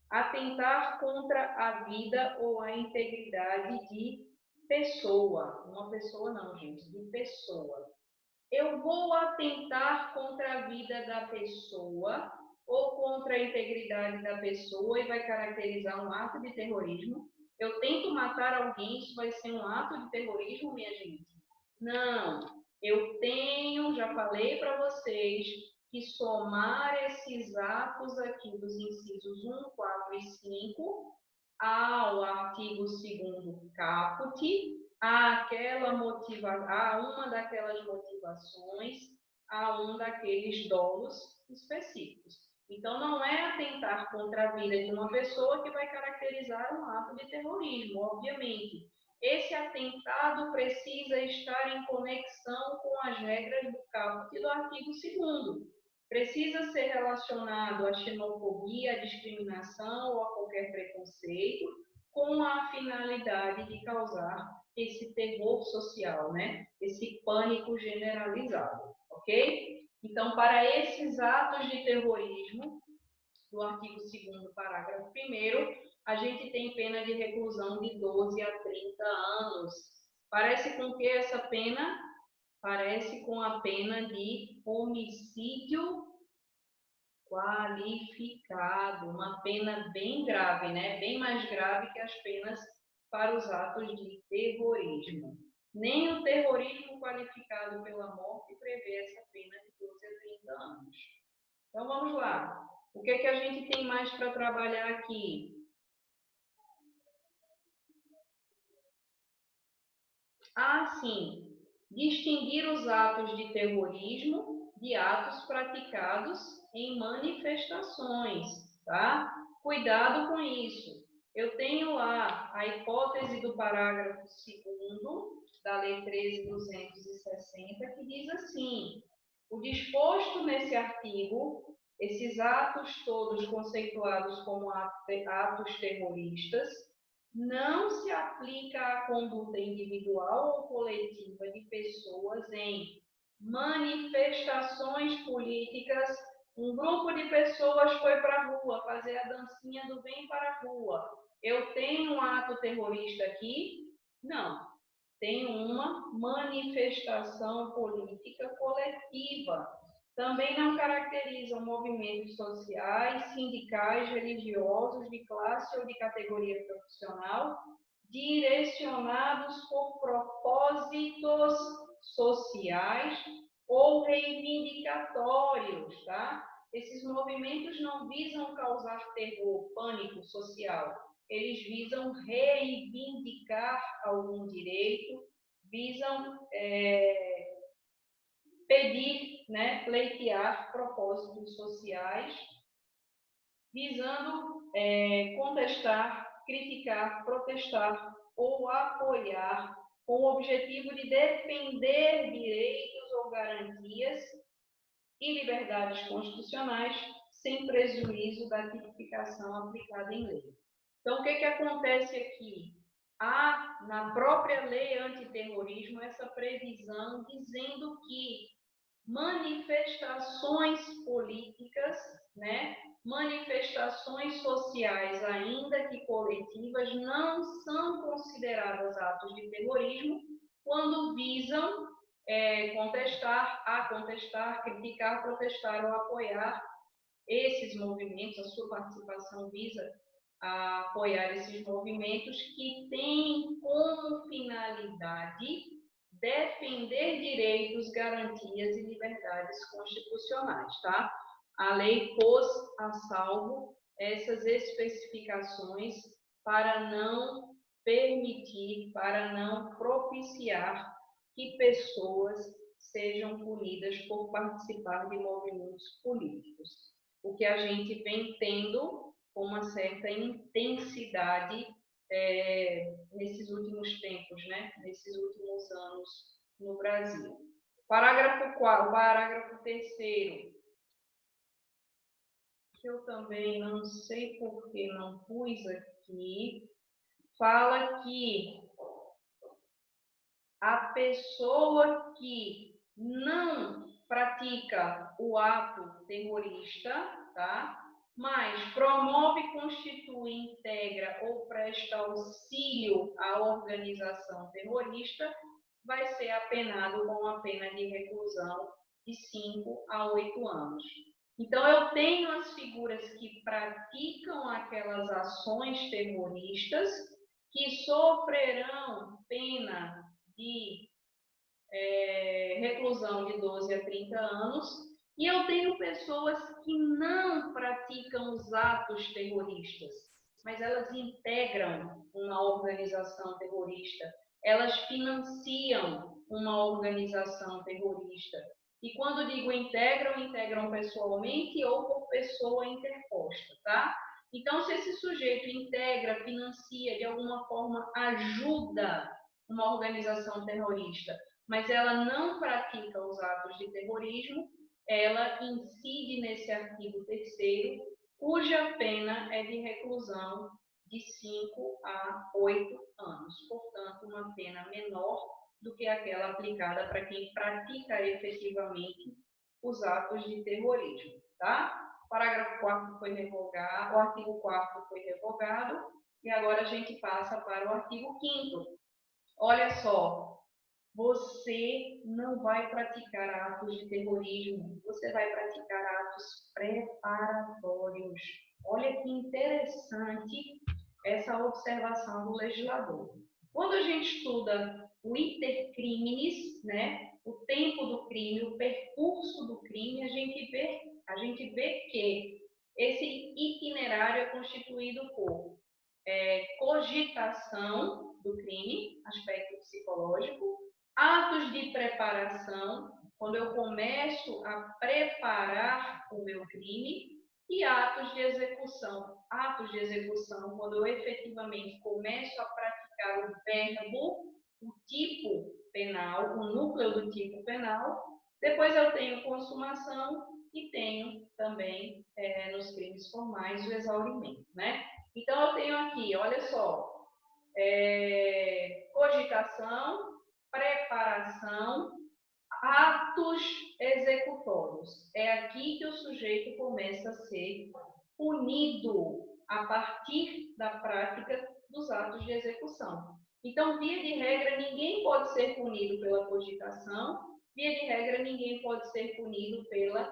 Atentar contra a vida ou a integridade de pessoa. Uma pessoa não, gente, de pessoa. Eu vou atentar contra a vida da pessoa ou contra a integridade da pessoa e vai caracterizar um ato de terrorismo. Eu tento matar alguém, isso vai ser um ato de terrorismo, minha gente? Não. Eu tenho, já falei para vocês, que somar esses atos aqui dos incisos 1, 4 e 5 ao artigo 2º caput, a uma daquelas motivações, a um daqueles dolos específicos. Então, não é atentar contra a vida de uma pessoa que vai caracterizar um ato de terrorismo, obviamente. Esse atentado precisa estar em conexão com as regras do caput do artigo 2º. precisa ser relacionado à xenofobia, à discriminação ou a qualquer preconceito, com a finalidade de causar esse terror social, né? Esse pânico generalizado, ok? Então, para esses atos de terrorismo, do artigo 2º, parágrafo 1º, a gente tem pena de reclusão de 12 a 30 anos. Parece com que essa pena? Parece com a pena de homicídio qualificado, uma pena bem grave, né? Bem mais grave que as penas para os atos de terrorismo. Nem o terrorismo qualificado pela morte prevê essa pena de 12 a 30 anos. Então, vamos lá. O que é que a gente tem mais para trabalhar aqui? Sim. Distinguir os atos de terrorismo de atos praticados em manifestações, tá? Cuidado com isso. Eu tenho lá a hipótese do parágrafo 2º da Lei 13.260, que diz assim: o disposto nesse artigo, esses atos todos conceituados como atos terroristas, não se aplica à conduta individual ou coletiva de pessoas em manifestações políticas. Um grupo de pessoas foi para a rua fazer a dancinha do Vem para a Rua. Eu tenho um ato terrorista aqui? Não. Tem uma manifestação política coletiva. Também não caracterizam movimentos sociais, sindicais, religiosos, de classe ou de categoria profissional, direcionados por propósitos sociais ou reivindicatórios, tá? Esses movimentos não visam causar terror, pânico social. Eles visam reivindicar algum direito, visam pedir, né, pleitear propósitos sociais, visando contestar, criticar, protestar ou apoiar, com o objetivo de defender direitos ou garantias e liberdades constitucionais, sem prejuízo da tipificação aplicada em lei. Então, o que acontece aqui? Há, na própria lei antiterrorismo, essa previsão dizendo que manifestações políticas, né, manifestações sociais, ainda que coletivas, não são consideradas atos de terrorismo quando visam contestar, criticar, protestar ou apoiar esses movimentos. A sua participação visa a apoiar esses movimentos que têm como finalidade defender direitos, garantias e liberdades constitucionais, tá? A lei pôs a salvo essas especificações para não permitir, para não propiciar que pessoas sejam punidas por participar de movimentos políticos. O que a gente vem tendo com uma certa intensidade nesses últimos tempos, né? Nesses últimos anos no Brasil. Parágrafo 4º, parágrafo 3º, que eu também não sei por que não pus aqui, fala que a pessoa que não pratica o ato terrorista, tá? Mas promove, constitui, integra ou presta auxílio à organização terrorista, vai ser apenado com a pena de reclusão de 5 a 8 anos. Então, eu tenho as figuras que praticam aquelas ações terroristas que sofrerão pena de reclusão de 12 a 30 anos, e eu tenho pessoas que não praticam os atos terroristas, mas elas integram uma organização terrorista, elas financiam uma organização terrorista. E quando digo integram pessoalmente ou por pessoa interposta, tá? Então, se esse sujeito integra, financia, de alguma forma ajuda uma organização terrorista, mas ela não pratica os atos de terrorismo, ela incide nesse artigo 3º, cuja pena é de reclusão de 5 a 8 anos. Portanto, uma pena menor do que aquela aplicada para quem pratica efetivamente os atos de terrorismo, tá? O parágrafo 4º foi revogado, o artigo 4º foi revogado, e agora a gente passa para o artigo 5º. Olha só, você não vai praticar atos de terrorismo, você vai praticar atos preparatórios. Olha que interessante essa observação do legislador. Quando a gente estuda o iter criminis, né, o tempo do crime, o percurso do crime, a gente vê que esse itinerário é constituído por cogitação do crime, aspecto psicológico, atos de preparação, quando eu começo a preparar o meu crime, e atos de execução. Atos de execução, quando eu efetivamente começo a praticar o verbo, o tipo penal, o núcleo do tipo penal. Depois eu tenho consumação e tenho também, nos crimes formais, o exaurimento, né? Então, eu tenho aqui, olha só, cogitação, preparação, atos executórios. É aqui que o sujeito começa a ser punido a partir da prática dos atos de execução. Então, via de regra, ninguém pode ser punido pela cogitação, via de regra, ninguém pode ser punido pela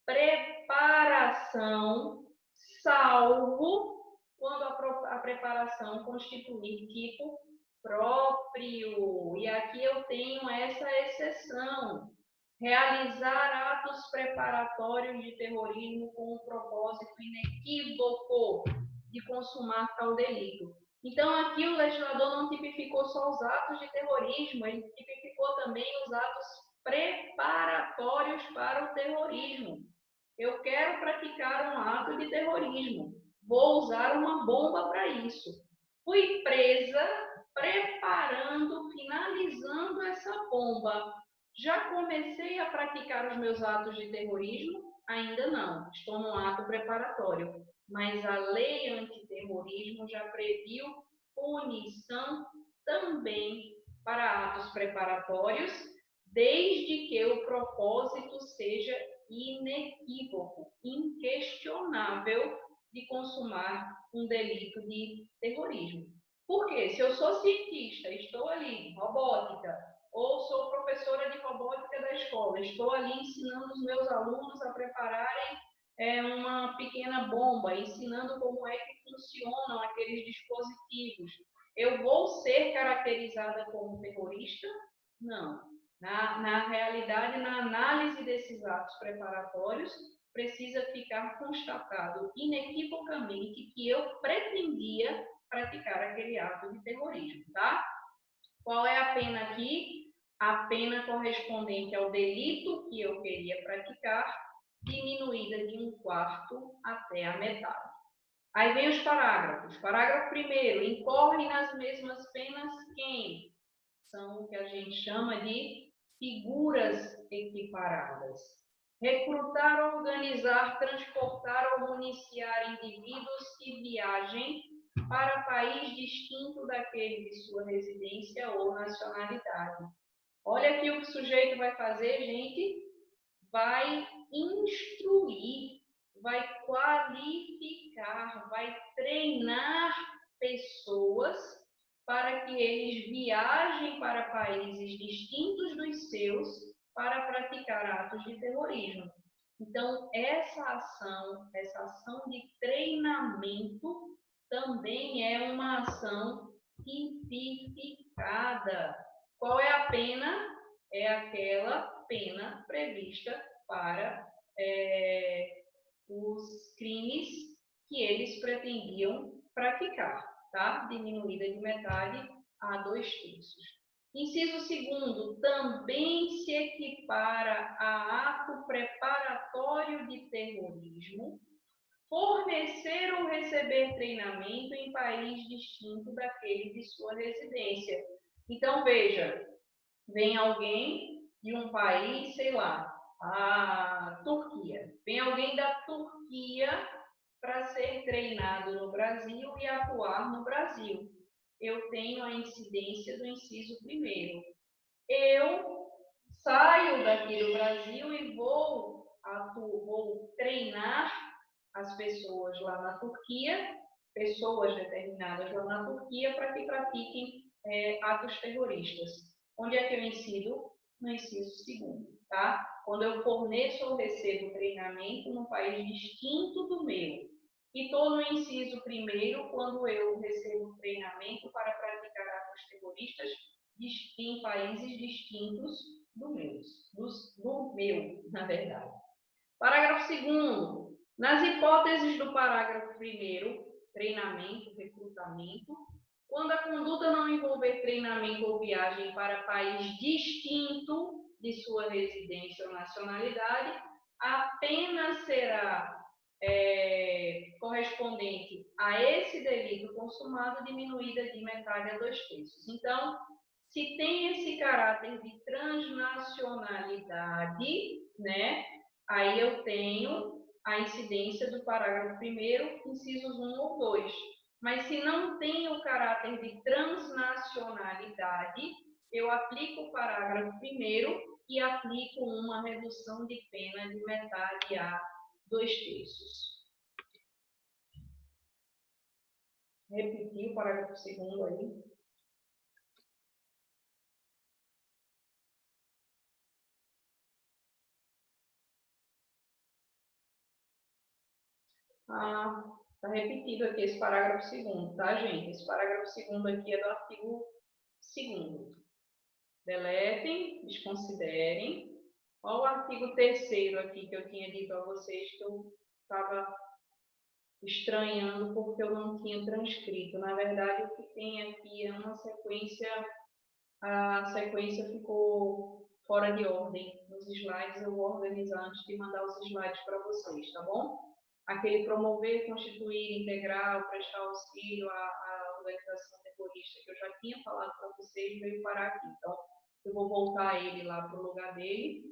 preparação, salvo quando a preparação constituir tipo próprio. E aqui eu tenho essa exceção. Realizar atos preparatórios de terrorismo com um propósito inequívoco de consumar tal delito. Então, aqui o legislador não tipificou só os atos de terrorismo, ele tipificou também os atos preparatórios para o terrorismo. Eu quero praticar um ato de terrorismo. Vou usar uma bomba para isso. Fui presa preparando, finalizando essa bomba. Já comecei a praticar os meus atos de terrorismo? Ainda não. Estou num ato preparatório. Mas a lei antiterrorismo já previu punição também para atos preparatórios, desde que o propósito seja inequívoco, inquestionável de consumar um delito de terrorismo. Por quê? Se eu sou cientista, estou ali, robótica, ou sou professora de robótica da escola, estou ali ensinando os meus alunos a prepararem uma pequena bomba, ensinando como é que funcionam aqueles dispositivos. Eu vou ser caracterizada como terrorista? Não. Na realidade, na análise desses atos preparatórios, precisa ficar constatado inequivocamente que eu pretendia praticar aquele ato de terrorismo, tá? Qual é a pena aqui? A pena correspondente ao delito que eu queria praticar, diminuída de 1/4 até a metade. Aí vem os parágrafos. Parágrafo 1º, incorre nas mesmas penas quem? São o que a gente chama de figuras equiparadas. Recrutar, organizar, transportar ou municiar indivíduos que viajem para país distinto daquele de sua residência ou nacionalidade. Olha aqui o que o sujeito vai fazer, gente. Vai instruir, vai qualificar, vai treinar pessoas para que eles viajem para países distintos dos seus para praticar atos de terrorismo. Então, essa ação de treinamento, também é uma ação tipificada. Qual é a pena? É aquela pena prevista para os crimes que eles pretendiam praticar, tá? Diminuída de metade a 2/3. Inciso 2º, também se equipara a ato preparatório de terrorismo fornecer ou receber treinamento em país distinto daquele de sua residência. Então, veja, vem alguém de um país, sei lá, A Turquia. Vem alguém da Turquia para ser treinado no Brasil e atuar no Brasil. Eu tenho a incidência do inciso primeiro. Eu saio daqui do Brasil e vou treinar as pessoas lá na Turquia, pessoas determinadas lá na Turquia, para que pratiquem atos terroristas. Onde é que eu incido? No inciso segundo, tá? Quando eu forneço ou recebo treinamento num país distinto do meu. E estou no inciso primeiro, quando eu recebo treinamento para praticar atos terroristas em países distintos do meu, na verdade. Parágrafo 2º. Nas hipóteses do parágrafo 1º, treinamento, recrutamento, quando a conduta não envolver treinamento ou viagem para país distinto de sua residência ou nacionalidade, a pena será correspondente a esse delito consumado diminuída de metade a 2/3. Então, se tem esse caráter de transnacionalidade, né, aí eu tenho a incidência do parágrafo 1º, incisos 1 ou 2. Mas se não tem o caráter de transnacionalidade, eu aplico o parágrafo 1º e aplico uma redução de pena de metade a 2/3. Repetir o parágrafo 2º aí. Está repetido aqui esse parágrafo 2º, tá, gente? Esse parágrafo 2º aqui é do artigo 2º. Deletem, desconsiderem. Olha o artigo 3º aqui que eu tinha dito a vocês que eu estava estranhando porque eu não tinha transcrito. Na verdade, o que tem aqui é uma sequência, a sequência ficou fora de ordem nos slides. Eu vou organizar antes de mandar os slides para vocês, tá bom? Aquele promover, constituir, integrar, prestar auxílio à organização terrorista que eu já tinha falado para vocês, veio parar aqui. Então, eu vou voltar ele lá para o lugar dele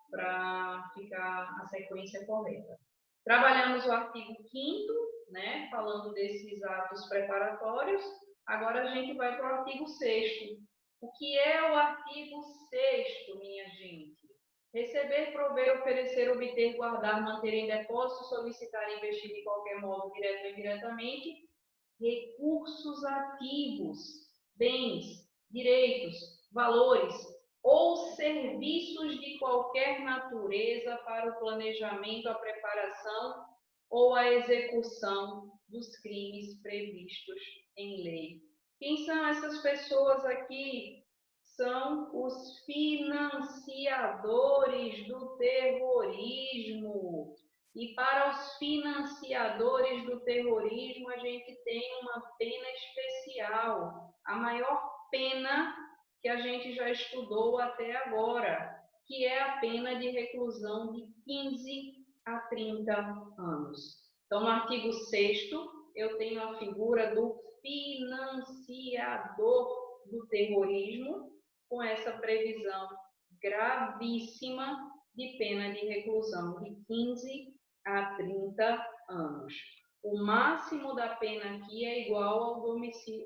para ficar a sequência correta. Trabalhamos o artigo 5º, né, falando desses atos preparatórios. Agora a gente vai para o artigo 6º. O que é o artigo 6º, minha gente? Receber, prover, oferecer, obter, guardar, manter em depósito, solicitar, investir de qualquer modo, direto ou indiretamente, recursos ativos, bens, direitos, valores ou serviços de qualquer natureza para o planejamento, a preparação ou a execução dos crimes previstos em lei. Quem são essas pessoas aqui? São os financiadores do terrorismo. E para os financiadores do terrorismo, a gente tem uma pena especial, a maior pena que a gente já estudou até agora, que é a pena de reclusão de 15 a 30 anos. Então, no artigo 6º, eu tenho a figura do financiador do terrorismo, com essa previsão gravíssima de pena de reclusão de 15 a 30 anos. O máximo da pena aqui é igual ao do homicídio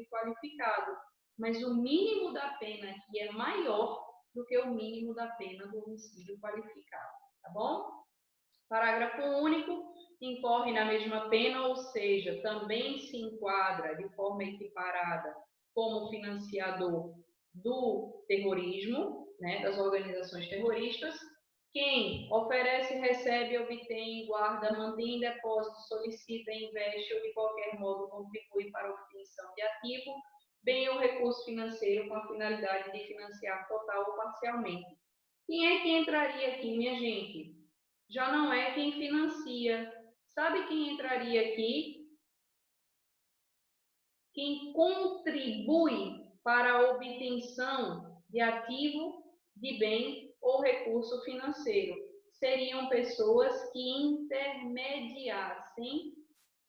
qualificado, mas o mínimo da pena aqui é maior do que o mínimo da pena do homicídio qualificado, tá bom? Parágrafo único, incorre na mesma pena, ou seja, também se enquadra de forma equiparada como financiador do terrorismo, né, das organizações terroristas, quem oferece, recebe, obtém, guarda, mantém em depósito, solicita, investe ou de qualquer modo contribui para a obtenção de ativo, bem ou recurso financeiro com a finalidade de financiar total ou parcialmente. Quem é que entraria aqui, minha gente? Já não é quem financia. Sabe quem entraria aqui? Quem contribui para a obtenção de ativo, de bem ou recurso financeiro. Seriam pessoas que intermediassem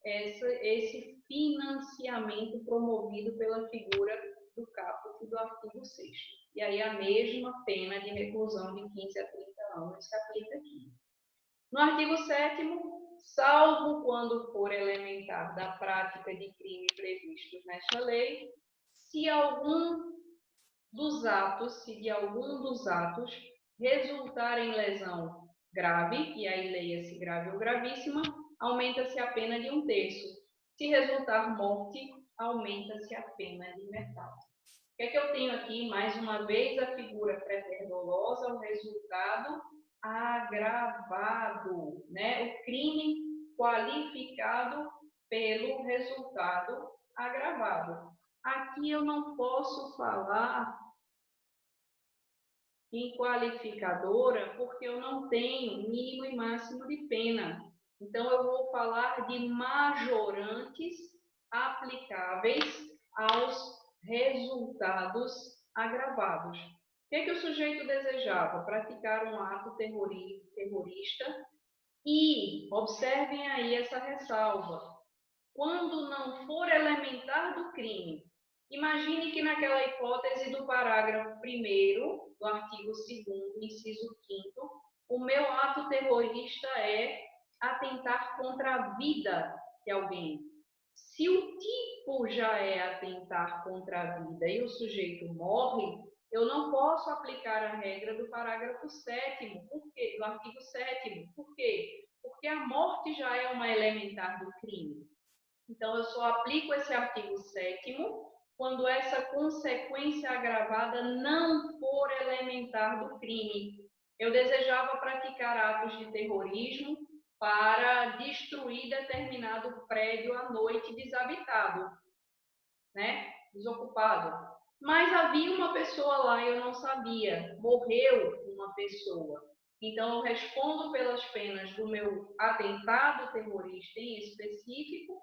esse financiamento promovido pela figura do caput do artigo 6º. e aí a mesma pena de reclusão de 15 a 30 anos se aplica aqui. No artigo 7º, salvo quando for elementar da prática de crime previstos nesta lei, se de algum dos atos resultar em lesão grave, e aí leia-se grave ou gravíssima, aumenta-se a pena de 1/3. Se resultar morte, aumenta-se a pena de metade. O que é que eu tenho aqui? Mais uma vez, a figura preter-dolosa, o resultado agravado, né? O crime qualificado pelo resultado agravado. Aqui eu não posso falar em qualificadora porque eu não tenho mínimo e máximo de pena. Então, eu vou falar de majorantes aplicáveis aos resultados agravados. O que o sujeito desejava? Praticar um ato terrorista e, observem aí essa ressalva, quando não for elementar do crime. Imagine que naquela hipótese do parágrafo 1º do artigo 2º, inciso 5º, o meu ato terrorista é atentar contra a vida de alguém. Se o tipo já é atentar contra a vida e o sujeito morre, eu não posso aplicar a regra do parágrafo 7º, do artigo 7º. Por quê? Porque a morte já é uma elementar do crime. Então, eu só aplico esse artigo 7º quando essa consequência agravada não for elementar do crime. Eu desejava praticar atos de terrorismo para destruir determinado prédio à noite desabitado, né? Desocupado. Mas havia uma pessoa lá e eu não sabia. Morreu uma pessoa. Então, eu respondo pelas penas do meu atentado terrorista em específico,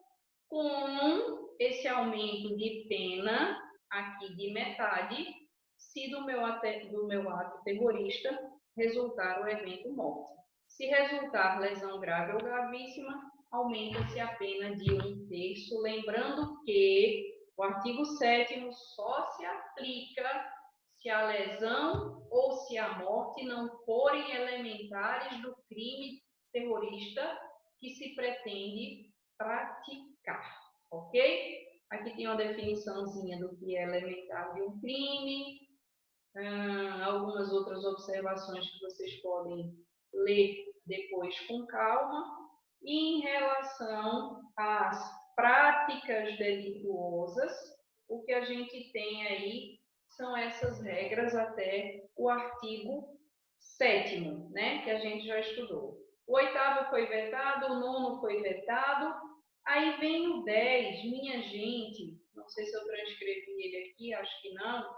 com esse aumento de pena, aqui de metade, se do meu ato terrorista resultar o evento morte. Se resultar lesão grave ou gravíssima, aumenta-se a pena de 1/3, lembrando que o artigo 7º só se aplica se a lesão ou se a morte não forem elementares do crime terrorista que se pretende praticar, ok? Aqui tem uma definiçãozinha do que é elementar de um crime, algumas outras observações que vocês podem ler depois com calma. E em relação às práticas delituosas, o que a gente tem aí são essas regras até o artigo 7º, né, que a gente já estudou. O 8º foi vetado, o 9º foi vetado, aí vem o 10, minha gente, não sei se eu transcrevi ele aqui, acho que não,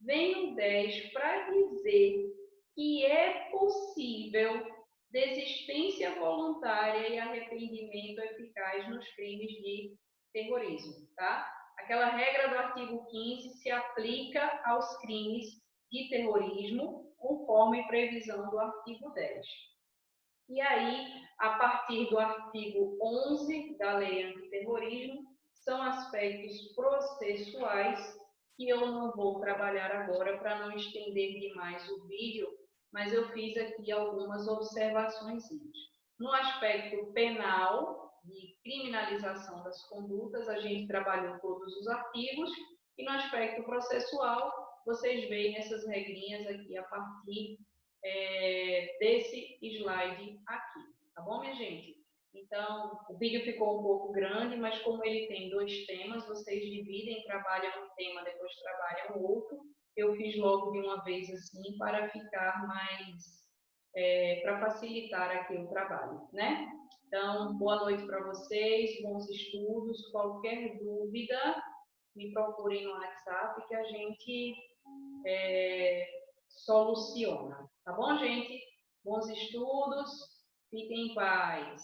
vem o 10 para dizer que é possível desistência voluntária e arrependimento eficaz nos crimes de terrorismo, tá? Aquela regra do artigo 15 se aplica aos crimes de terrorismo, conforme previsão do artigo 10. E aí, a partir do artigo 11 da Lei Antiterrorismo, são aspectos processuais que eu não vou trabalhar agora para não estender demais o vídeo, mas eu fiz aqui algumas observações. No aspecto penal, de criminalização das condutas, a gente trabalhou todos os artigos, e no aspecto processual, vocês veem essas regrinhas aqui a partir desse slide aqui, tá bom, minha gente? Então, o vídeo ficou um pouco grande, mas como ele tem 2 temas, vocês dividem, trabalham um tema, depois trabalham o outro. Eu fiz logo de uma vez assim, para ficar mais, para facilitar aqui o trabalho, né? Então, boa noite para vocês, bons estudos. Qualquer dúvida, me procurem no WhatsApp que a gente soluciona. Tá bom, gente? Bons estudos, fiquem em paz.